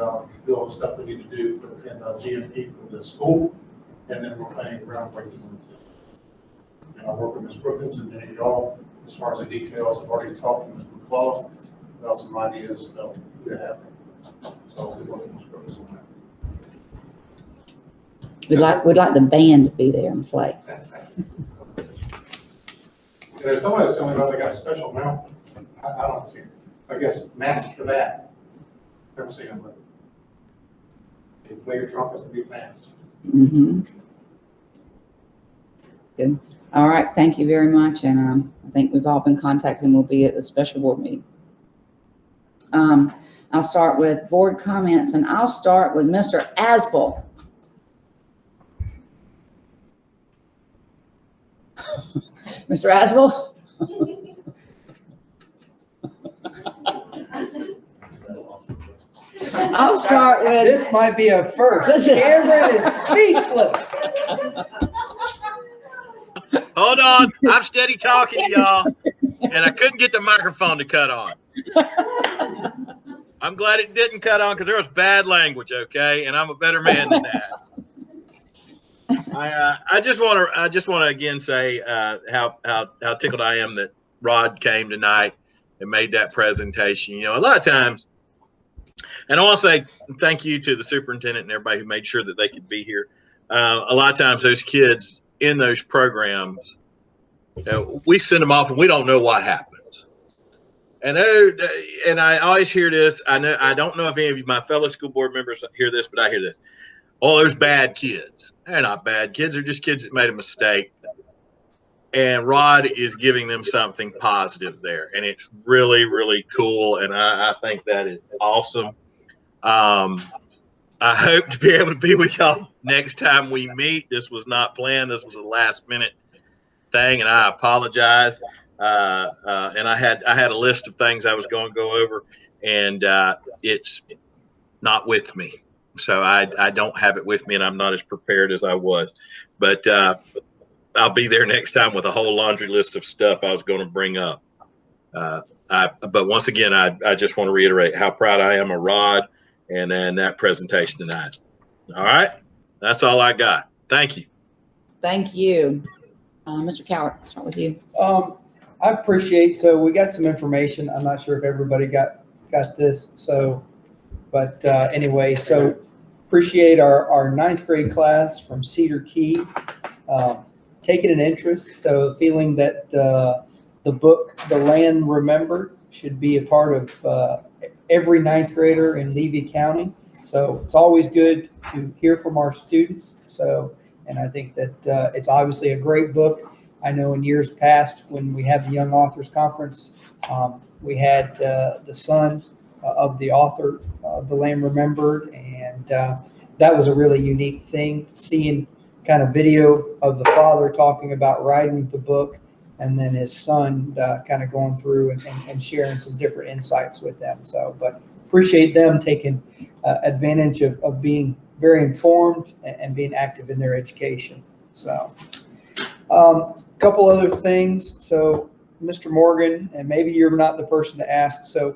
do all the stuff we need to do for the GMP for the school, and then we're planning groundbreaking. And I'll work with Ms. Brookins and any of y'all as far as the details. I've already talked to Ms. McCullough about some ideas about who to have. So we'll work with Ms. Brookins on that. We'd like the band to be there and play. And somebody was telling me about they got a special mouth. I don't see it. I guess mask for that. Never seen them, but they play your trumpet and be masked. Mm-hmm. Good. All right, thank you very much, and I think we've all been contacted and we'll be at the special board meeting. I'll start with board comments, and I'll start with Mr. Asbel. Mr. Asbel? I'll start with. This might be a first. Cameron is speechless. Hold on. I'm steady talking to y'all, and I couldn't get the microphone to cut on. I'm glad it didn't cut on because there was bad language, okay? And I'm a better man than that. I just want to again say how tickled I am that Rod came tonight and made that presentation. You know, a lot of times, and I want to say thank you to the superintendent and everybody who made sure that they could be here. A lot of times those kids in those programs, we send them off and we don't know what happens. And I always hear this. I don't know if any of you, my fellow school board members, hear this, but I hear this. Oh, there's bad kids. They're not bad kids. They're just kids that made a mistake. And Rod is giving them something positive there. And it's really, really cool. And I think that is awesome. I hope to be able to be with y'all next time we meet. This was not planned. This was a last minute thing. And I apologize. And I had a list of things I was going to go over, and it's not with me. So I don't have it with me, and I'm not as prepared as I was. But I'll be there next time with a whole laundry list of stuff I was going to bring up. But once again, I just want to reiterate how proud I am of Rod and that presentation tonight. All right? That's all I got. Thank you. Thank you. Mr. Cowart, I'll start with you. I appreciate, so we got some information. I'm not sure if everybody got this. So, but anyway, so appreciate our ninth grade class from Cedar Key taking an interest. So feeling that the book, The Land Remembered, should be a part of every ninth grader in Levy County. So it's always good to hear from our students. So, and I think that it's obviously a great book. I know in years past when we had the Young Authors Conference, we had the son of the author, The Land Remembered, and that was a really unique thing, seeing kind of video of the father talking about writing the book, and then his son kind of going through and sharing some different insights with them. So, but appreciate them taking advantage of being very informed and being active in their education. So, couple other things. So, Mr. Morgan, and maybe you're not the person to ask. So,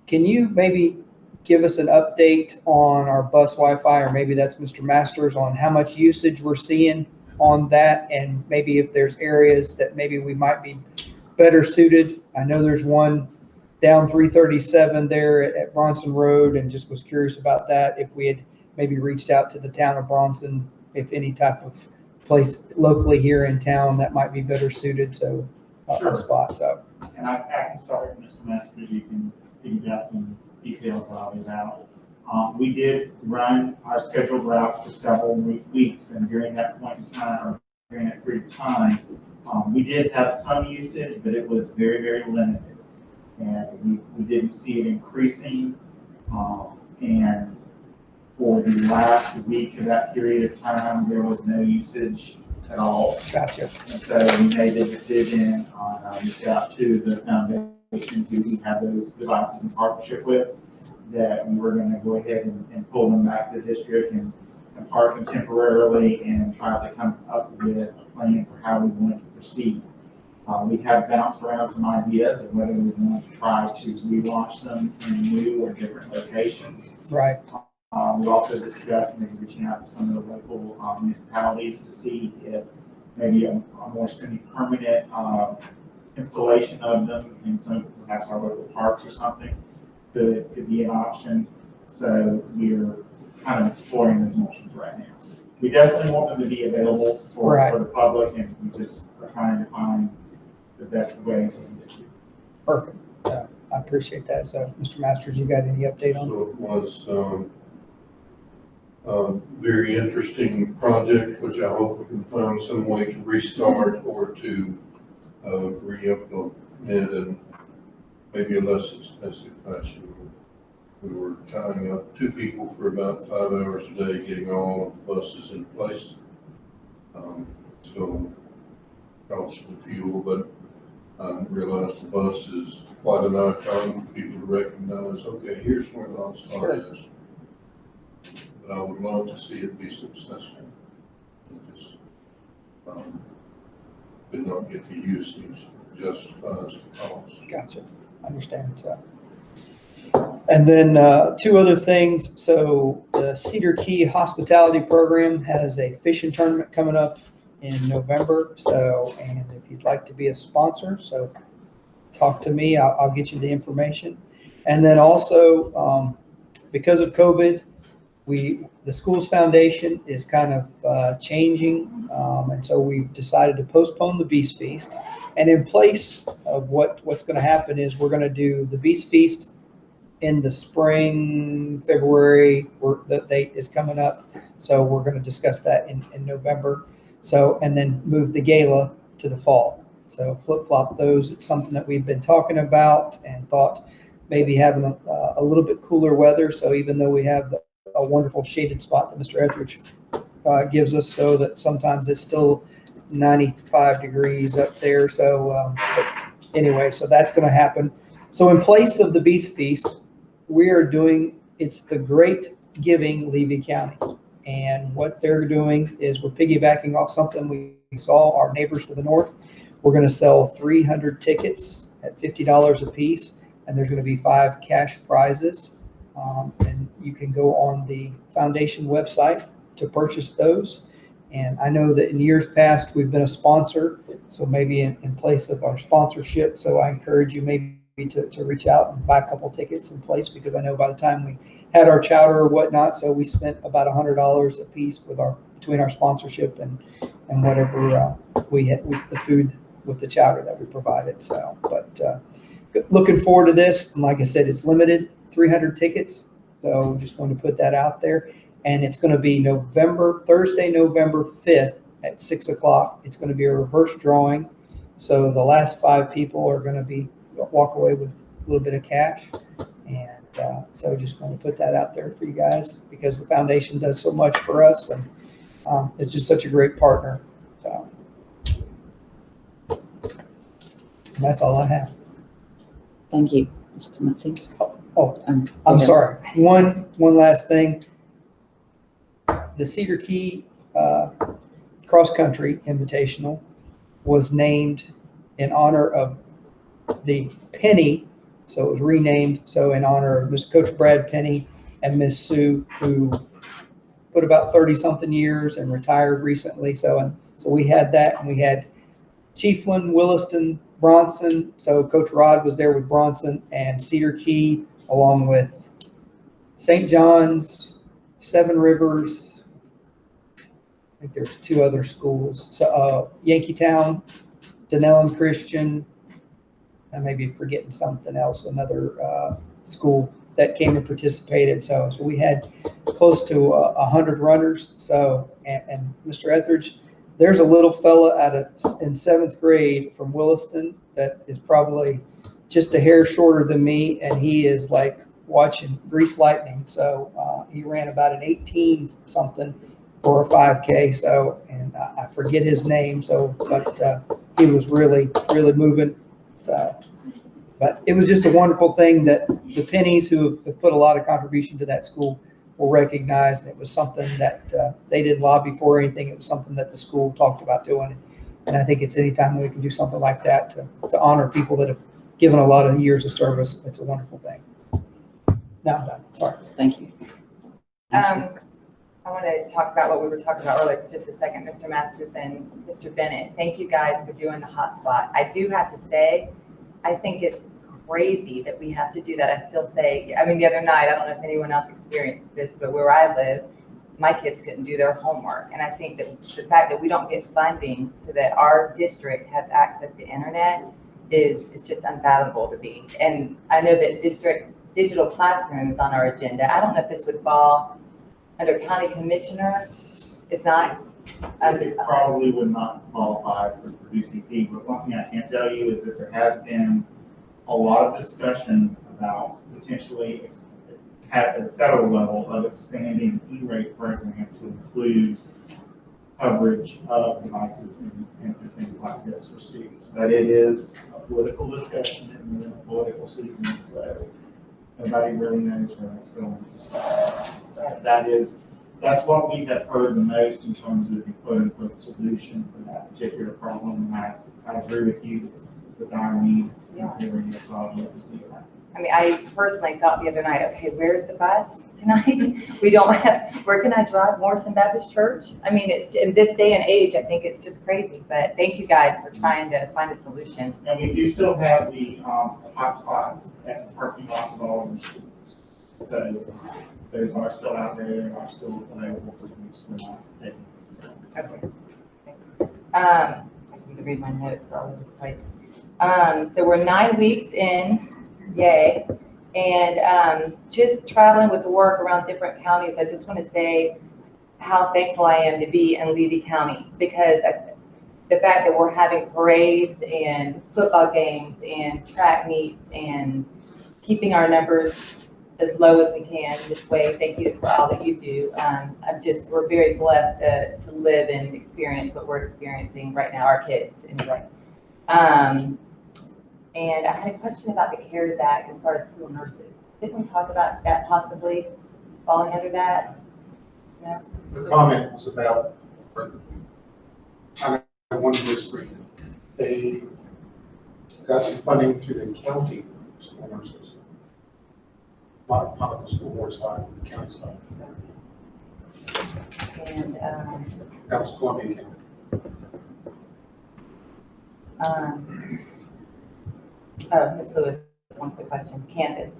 can you maybe give us an update on our bus Wi-Fi, or maybe that's Mr. Masters, on how much usage we're seeing on that, and maybe if there's areas that maybe we might be better suited. I know there's one down 337 there at Bronson Road, and just was curious about that, if we had maybe reached out to the town of Bronson, if any type of place locally here in town that might be better suited. So Sure. a spot. So, and I can start with Mr. Masters. You can piggyback on details while I was out. We did run our scheduled routes for several weeks, and during that point in time, or during that period of time, we did have some usage, but it was very, very limited, and we didn't see it increasing. And for the last week of that period of time, there was no usage at all. Gotcha. And so we made the decision on reach out to the foundation who we have those devices in partnership with, that we were going to go ahead and pull them back to the district and park them temporarily and try to come up with a plan for how we wanted to proceed. We have bounced around some ideas of whether we want to try to relaunch them in new or different locations. Right. We also discussed maybe reaching out to some of the local municipalities to see if maybe a more semi-permanent installation of them in some, perhaps our local parks or something could be an option. So we're kind of exploring those options right now. We definitely want them to be available for the public, and we just are trying to find the best way to do it. Perfect. I appreciate that. So, Mr. Masters, you got any update on? So it was very interesting project, which I hope we can find some way to restart or to re-implement in maybe a less expensive fashion. We were tying up 2 people for about 5 hours a day, getting all the buses in place. So cost the fuel, but I realized the bus is quite an icon for people to recognize, okay, here's where the hotspot is. But I would love to see it be successful. It just did not get the usage that justifies the cost. Gotcha. Understand. And then 2 other things. So the Cedar Key Hospitality Program has a fishing tournament coming up in November. So, and if you'd like to be a sponsor, so talk to me. I'll get you the information. And then also, because of COVID, the school's foundation is kind of changing, and so we've decided to postpone the Beast Feast. And in place of what's going to happen is we're going to do the Beast Feast in the spring, February. The date is coming up, so we're going to discuss that in November. So, and then move the gala to the fall. So flip-flop those. It's something that we've been talking about and thought maybe having a little bit cooler weather. So even though we have a wonderful shaded spot that Mr. Etheridge gives us, so that sometimes it's still 95 degrees up there. So but anyway, so that's going to happen. So in place of the Beast Feast, we are doing, it's the Great Giving Levy County. And what they're doing is we're piggybacking off something we saw our neighbors to the north. We're going to sell 300 tickets at $50 a piece, and there's going to be 5 cash prizes. And you can go on the foundation website to purchase those. And I know that in years past, we've been a sponsor, so maybe in place of our sponsorship. So I encourage you maybe to reach out and buy a couple tickets in place, because I know by the time we had our chowder or whatnot, so we spent about $100 a piece between our sponsorship and whatever we had with the food, with the chowder that we provided. So, but looking forward to this. And like I said, it's limited, 300 tickets. So just wanted to put that out there. And it's going to be Thursday, November 5th at 6 o'clock. It's going to be a reverse drawing. So the last 5 people are going to walk away with a little bit of cash. And so just want to put that out there for you guys, because the foundation does so much for us, and it's just such a great partner. So that's all I have. Thank you, Mr. Clemency. I'm sorry. One last thing. The Cedar Key Cross Country Invitational was named in honor of the Penny, so it was renamed so in honor of Mr. Coach Brad Penny and Miss Sue, who put about 30-something years and retired recently. So we had that, and we had Chiefland, Williston, Bronson. So Coach Rod was there with Bronson and Cedar Key, along with St. John's, Seven Rivers. I think there's 2 other schools. So Yankeetown, Denellen Christian. I may be forgetting something else, another school that came and participated. So we had close to 100 runners. So, and Mr. Etheridge, there's a little fella in 7th grade from Williston that is probably just a hair shorter than me, and he is like watching Grease Lightning. So he ran about an 18 something for a 5K. So, and I forget his name. So, but he was really, really moving. So, but it was just a wonderful thing that the Pennies, who have put a lot of contribution to that school, were recognized. And it was something that they didn't lobby for or anything. It was something that the school talked about doing. And I think it's anytime we can do something like that to honor people that have given a lot of years of service, it's a wonderful thing. Now I'm done, sorry. Thank you. I want to talk about what we were talking about earlier for just a second, Mr. Masters and Mr. Bennett. Thank you guys for doing the hotspot. I do have to say, I think it's crazy that we have to do that. I still say, I mean, the other night, I don't know if anyone else experienced this, but where I live, my kids couldn't do their homework. And I think that the fact that we don't get funding so that our district has access to internet is just unfathomable to me. And I know that digital classroom is on our agenda. I don't know if this would fall under county commissioner. It's not. It probably would not qualify for DCP, but one thing I can tell you is that there has been a lot of discussion about potentially at the federal level of expanding the E-rate program to include coverage of devices and things like this for students. But it is a political discussion and we're in a political season, so nobody really knows where that's going. That's what we have heard the most in terms of the quote-unquote solution for that particular problem. And I agree with you, it's a dire need. Yeah. So I'd love to see that. I mean, I personally thought the other night, okay, where's the bus tonight? We don't have, where can I drive? Morrison Baptist Church? I mean, it's in this day and age, I think it's just crazy, but thank you guys for trying to find a solution. And we do still have the hotspots at the parking lots of all of the schools. So those are still out there and are still available for use. We're not taking those down. Okay. I need to read my notes all over the place. So we're 9 weeks in, yay. And just traveling with the work around different counties, I just want to say how thankful I am to be in Levy counties, because the fact that we're having parades and football games and track meets and keeping our numbers as low as we can this way. Thank you for all that you do. We're very blessed to live and experience what we're experiencing right now, our kids anyway. And I had a question about the CARES Act as far as school nurses. Didn't we talk about that possibly falling under that? No? The comment was about, I have one district, they got some funding through the county school nurses. Not on the school board side, the county side. And that was Columbia County. Ms. Lewis, one quick question. Candace,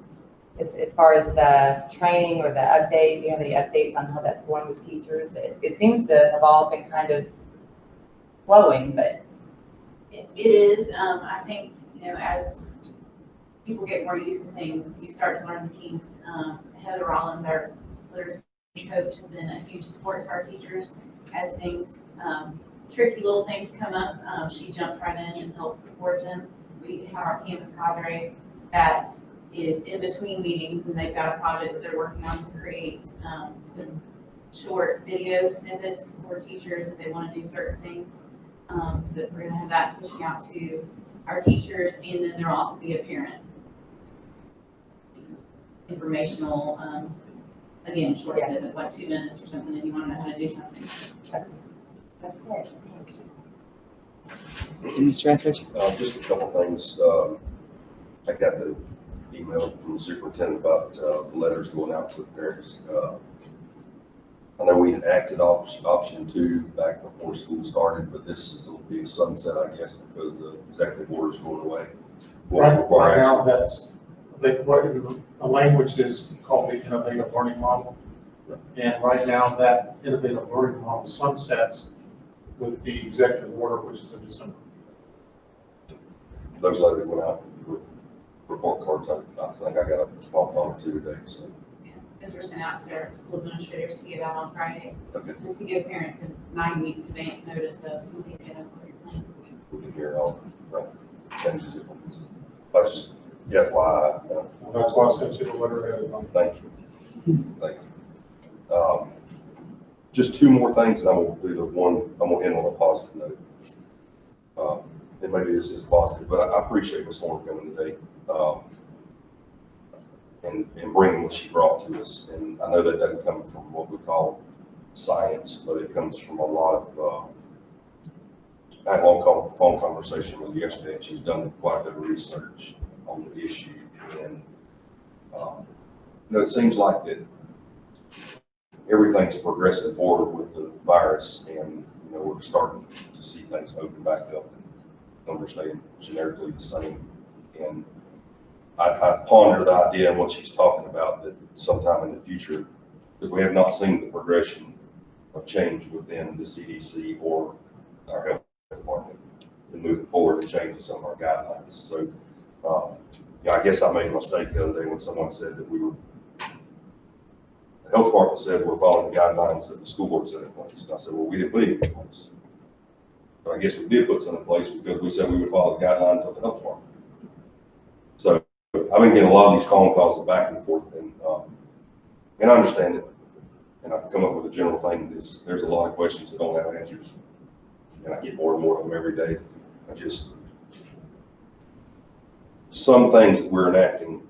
as far as the training or the update, do you have any updates on how that's going with teachers? It seems to have all been kind of flowing, but. It is. I think, as people get more used to things, you start to learn the kinks. Heather Rollins, our literacy coach, has been a huge support to our teachers as things, tricky little things come up. She jumped right in and helped support them. We have our campus cadre that is in between meetings, and they've got a project that they're working on to create some short video snippets for teachers if they want to do certain things. So that we're going to have that pushing out to our teachers, and then there will also be a parent informational, again, short snippets, like 2 minutes or something, if you want to know how to do something. That's it. Mr. Etheridge? Just a couple things. I got the email from the superintendent about the letters going out to the parents. I know we had acted option 2 back before school started, but this will be a sunset, I guess, because the executive order is going away. Right now, that's, I think, what the language is called the innovative learning model. And right now, that innovative learning model sunsets with the executive order, which is in December. Those letters went out with report cards. I think I got a small one or 2 today. So. Those were sent out to our school administrators to get out on Friday, Okay. just to give parents 9 weeks advance notice of who can get up with your plans. We can hear all the changes. I just, FYI. Well, that's why I sent you the letter ahead of time. Thank you. Thank you. Just 2 more things, and I'm going to do the one, I'm going to end on a positive note. And maybe this is positive, but I appreciate Ms. Horn coming today and bringing what she brought to us. And I know that doesn't come from what we call science, but it comes from a lot of I had a long phone conversation with her yesterday, and she's done quite a bit of research on the issue. And, it seems like that everything's progressing forward with the virus, and, we're starting to see things open back up and numbers staying generically the same. And I ponder the idea and what she's talking about, that sometime in the future, because we have not seen the progression of change within the CDC or our health department in moving forward and changing some of our guidelines. So, I guess I made a mistake the other day when someone said that the health department said we're following the guidelines that the school board set in place. And I said, well, we didn't put anything in place. But I guess we did put some in place because we said we would follow the guidelines of the health department. So I've been getting a lot of these phone calls back and forth, and I understand it. And I've come up with a general thing. There's a lot of questions that don't have answers. And I get more and more of them every day. Some things that we're enacting,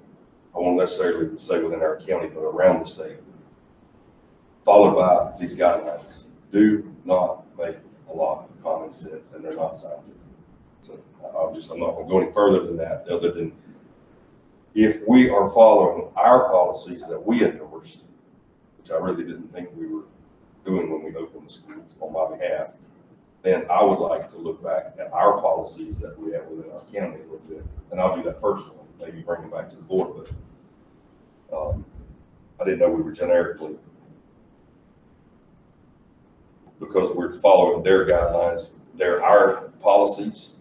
I won't necessarily say within our county, but around the state, followed by these guidelines, do not make a lot of common sense, and they're not scientific. So I'm not going to go any further than that, other than if we are following our policies that we endorsed, which I really didn't think we were doing when we opened the schools on my behalf, then I would like to look back at our policies that we have within our county a little bit, and I'll do that personally, maybe bring them back to the board, but I didn't know we were generically, because we're following their guidelines, they're our policies.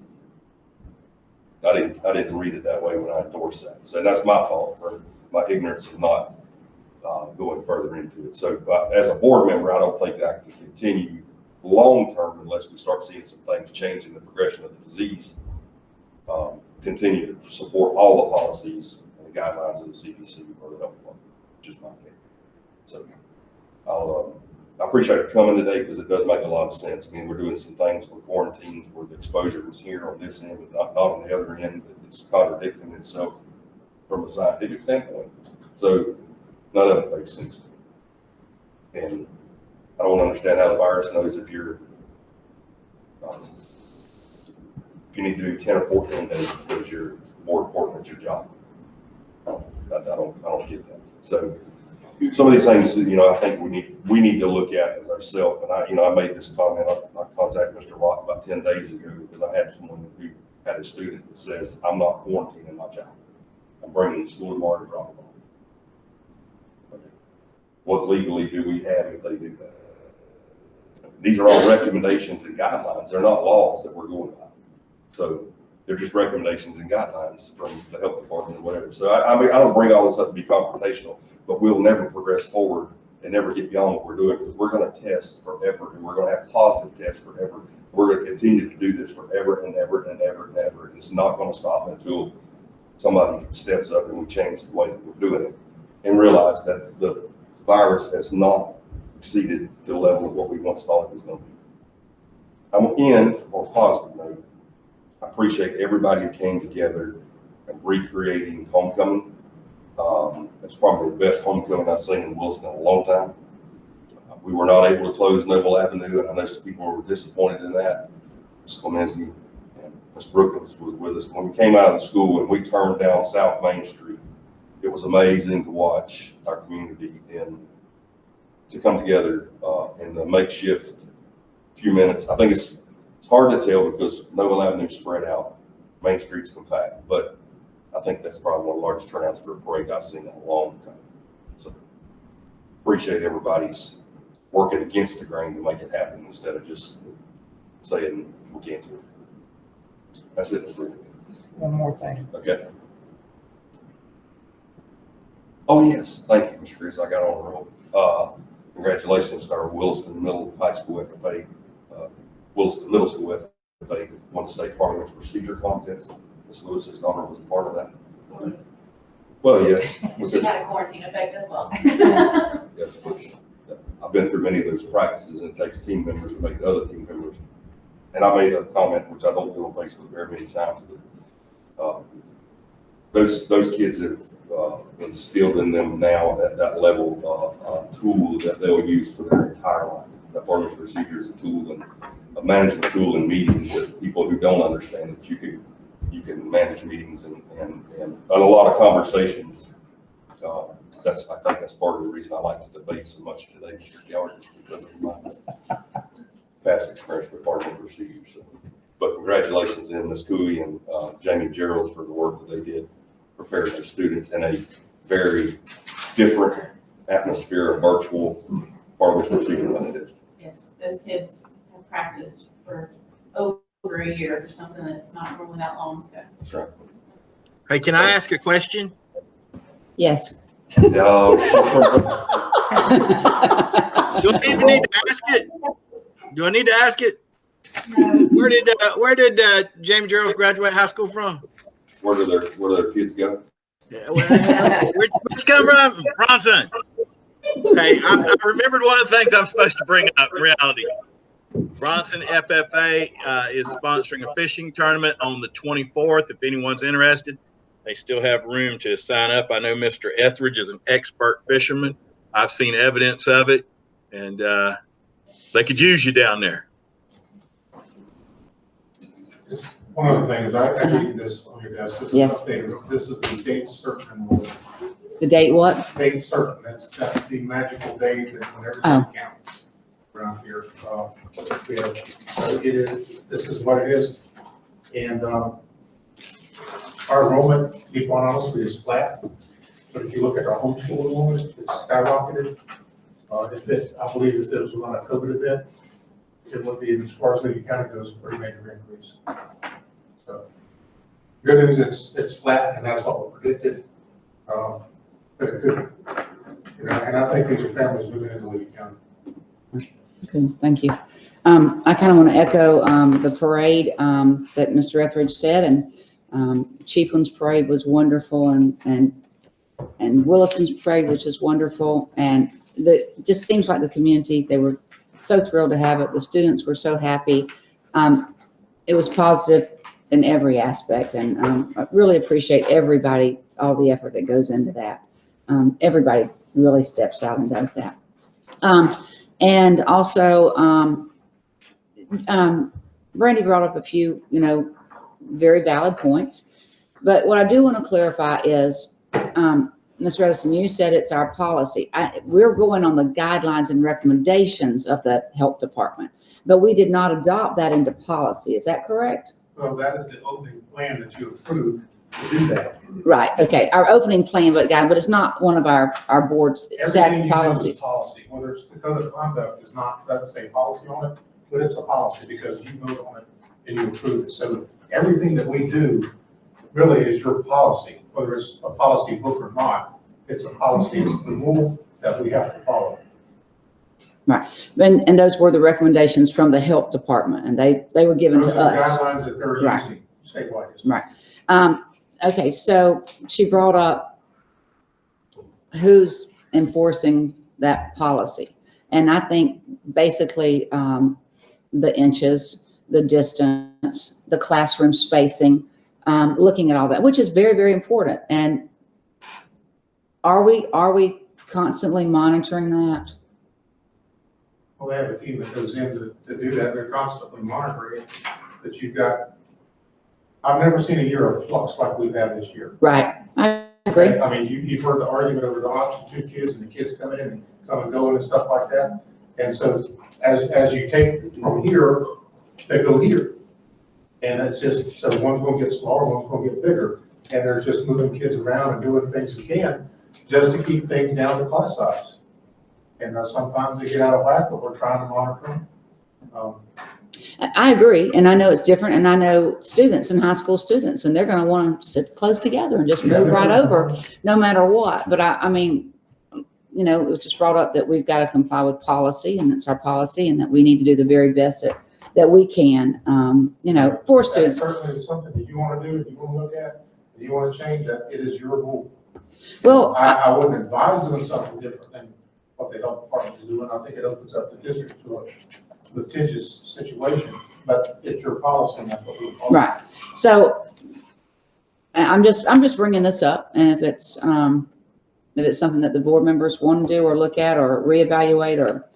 I didn't read it that way when I endorsed that. So that's my fault for my ignorance of not going further into it. So as a board member, I don't think that can continue long-term unless we start seeing some things change in the progression of the disease. Continue to support all the policies and the guidelines of the CDC or the health department, which is my case. So I appreciate it coming today because it does make a lot of sense. I mean, we're doing some things with quarantines where the exposure was here on this end, but not on the other end. But it's contradicting itself from a scientific standpoint. So none of it makes sense to me. And I don't understand how the virus knows if you're if you need to do 10 or 14 days because you're more important at your job. I don't get that. So some of these things, I think we need to look at as ourselves. And I made this comment. I contacted Mr. Rock about 10 days ago because I had someone who had a student that says, I'm not quarantining my child. I'm bringing the school tomorrow to drop them off. What legally do we have if they do that? These are all recommendations and guidelines. They're not laws that we're going by. So they're just recommendations and guidelines from the health department or whatever. So I mean, I don't bring all this up to be confrontational, but we'll never progress forward and never get beyond what we're doing because we're going to test forever and we're going to have positive tests forever. We're going to continue to do this forever and ever and ever and ever. And it's not going to stop until somebody steps up and we change the way that we're doing it and realize that the virus has not exceeded the level of what we once thought it was going to be. I'm going to end on a positive note. I appreciate everybody who came together and recreating homecoming. It's probably the best homecoming I've seen in Williston in a long time. We were not able to close Noble Avenue, and I know some people were disappointed in that. Ms. Clemensky and Ms. Brookins was with us. When we came out of the school and we turned down South Main Street, it was amazing to watch our community and to come together in the makeshift few minutes. I think it's hard to tell because Noble Avenue spread out, Main Street's compact, but I think that's probably one of the largest turnouts for a parade I've seen in a long time. So appreciate everybody's working against the grain to make it happen instead of just saying we can't do it. That's it. One more thing. Okay. Oh yes, thank you, Mr. Chris. I got on the roll. Congratulations to our Williston Middle High School FFA, Williston Middle School FFA won the state parliament's procedure contest. Ms. Lewis's daughter was a part of that. Well, yes. She had a quarantine effect as well. Yes, but I've been through many of those practices, and it takes team members to make other team members. And I made a comment, which I don't do on Facebook very many times, but those kids have instilled in them now at that level tool that they'll use for their entire life. the Farmers Procedure is a tool and a management tool in meetings with people who don't understand that you can manage meetings and a lot of conversations. I think that's part of the reason I like the debate so much today, Mr. Gallagher, because of my past experience with Farmers Procedure. So, but congratulations in Ms. Cooey and Jamie Gerald for the work that they did preparing the students in a very different atmosphere of virtual Farmers Procedure than it is. Yes, those kids have practiced for over a year for something that's not normally that long, so. That's right. Hey, can I ask a question? Yes. No. Do I even need to ask it? Do I need to ask it? Where did Jamie Gerald's graduate high school from? Where do their kids go? Yeah, where'd you come from? Bronson. Hey, I remembered one of the things I'm supposed to bring up, reality. Bronson FFA is sponsoring a fishing tournament on the 24th. If anyone's interested, they still have room to sign up. I know Mr. Etheridge is an expert fisherman. I've seen evidence of it, and they could use you down there. Just one other thing is I gave this on your desk. This is Yes. updated. This is the date certain. The date what? Date certain. That's the magical day that when everything Oh. counts around here. We have, this is what it is. And our enrollment, to be quite honest with you, is flat. But if you look at our homeschool enrollment, it's skyrocketed. I believe if it was not a COVID event, it would be, as far as Lee County goes, a pretty major increase. So, good news, it's flat, and that's what we predicted. But it could, and I think these are families moving into Lee County. Good, thank you. I kind of want to echo the parade that Mr. Etheridge said, and Chiefland's parade was wonderful, and Williston's parade, which is wonderful, and just seems like the community, they were so thrilled to have it. The students were so happy. It was positive in every aspect, and I really appreciate everybody, all the effort that goes into that. Everybody really steps out and does that. And also, Brandy brought up a few, very valid points. But what I do want to clarify is, Ms. Edison, you said it's our policy. We're going on the guidelines and recommendations of the health department, but we did not adopt that into policy. Is that correct? Well, that is the opening plan that you approved to do that. Right. Okay. Our opening plan, but it's not one of our board's Everything set you do is policies. policy, whether it's the code of conduct doesn't say policy on it, but it's a policy because you vote on it and you approve it. So everything that we do really is your policy, whether it's a policy book or not. It's a policy, it's the rule that we have to follow. Right. And those were the recommendations from the health department, and they were given Those to are the us. guidelines that they're Right. using statewide. Right. Okay, so she brought up who's enforcing that policy. And I think basically the inches, the distance, the classroom spacing, looking at all that, which is very, very important. And are we constantly monitoring that? Well, they have a team that goes in to do that. They're constantly monitoring it. But you've got, I've never seen a year of flux like we've had this year. Right, I agree. I mean, you've heard the argument over the option 2 kids and the kids coming in and come and going and stuff like that. And so as you take from here, they go here. And it's just, so one's gonna get smaller, one's gonna get bigger. And they're just moving kids around and doing things you can just to keep things down to class size. And sometimes they get out of whack, but we're trying to monitor them. I agree, and I know it's different, and I know students and high school students, and they're gonna wanna sit close together and just move right over, no matter what. But I mean, it was just brought up that we've got to comply with policy, and it's our policy, and that we need to do the very best that we can, for That students. certainly is something that you want to do, and you want to look at, and you want to change that, it is your rule. Well, I wouldn't advise doing something different than what the health department is doing. I think it opens up the district to a litigious situation, but it's your policy, and that's what we're. Right. So I'm just bringing this up, and if it's something that the board members want to do or look at or reevaluate, or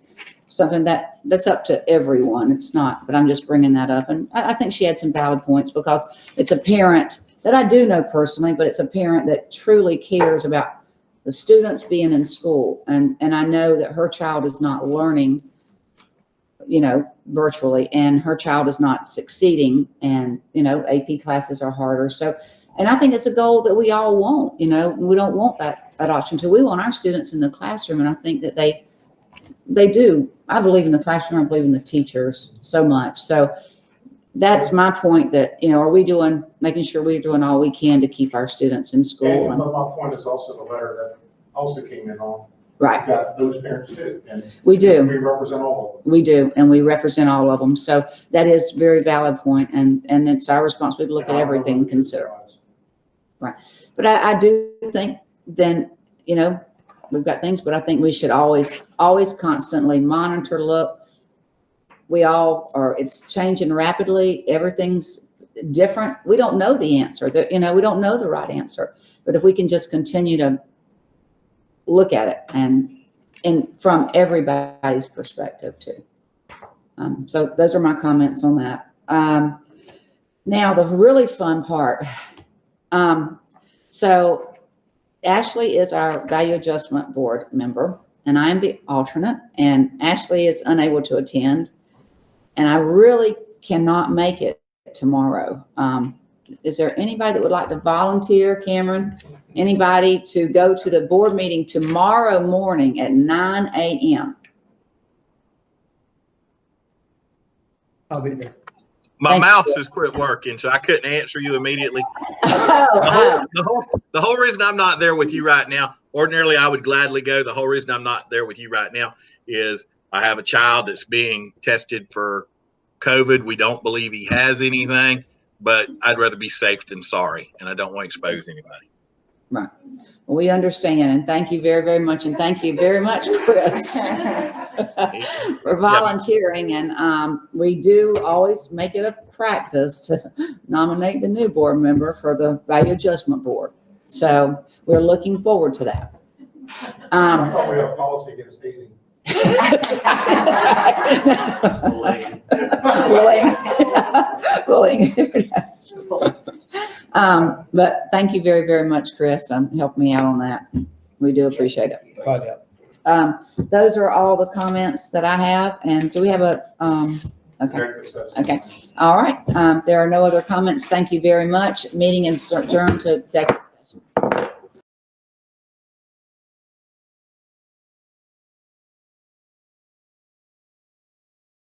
something that's up to everyone. It's not, but I'm just bringing that up. And I think she had some valid points because it's a parent that I do know personally, but it's a parent that truly cares about the students being in school. And I know that her child is not learning, virtually, and her child is not succeeding, and, AP classes are harder. So, and I think it's a goal that we all want, we don't want that option too. We want our students in the classroom, and I think that they do. I believe in the classroom. I believe in the teachers so much. So that's my point, that, are we making sure we're doing all we can to keep our students in school? And my point is also the letter that also came in on. Right. We've got those parents too. And we do. We represent all of them. We do, and we represent all of them. So that is a very valid point, and it's our responsibility to look at everything and consider. Right. But I do think then, we've got things, but I think we should always constantly monitor, look. It's changing rapidly. Everything's different. We don't know the answer. We don't know the right answer. But if we can just continue to look at it and from everybody's perspective too. So those are my comments on that. Now the really fun part. So Ashley is our Value Adjustment Board member, and I am the alternate, and Ashley is unable to attend, and I really cannot make it tomorrow. Is there anybody that would like to volunteer, Cameron? Anybody to go to the board meeting tomorrow morning at 9 a.m.? I'll be there. My mouse has quit working, so I couldn't answer you immediately. The whole reason I'm not there with you right now, ordinarily I would gladly go. The whole reason I'm not there with you right now is I have a child that's being tested for COVID. We don't believe he has anything, but I'd rather be safe than sorry, and I don't want to expose anybody. Right. Well, we understand, and thank you very, very much, and thank you very much, Chris, for volunteering. And we do always make it a practice to nominate the new board member for the Value Adjustment Board. So we're looking forward to that. I thought we had a policy against hazing. Bullying. But thank you very, very much, Chris. Help me out on that. We do appreciate it. Those are all the comments that I have. And do we have a, okay. All right. There are no other comments. Thank you very much. Meeting is adjourned to executive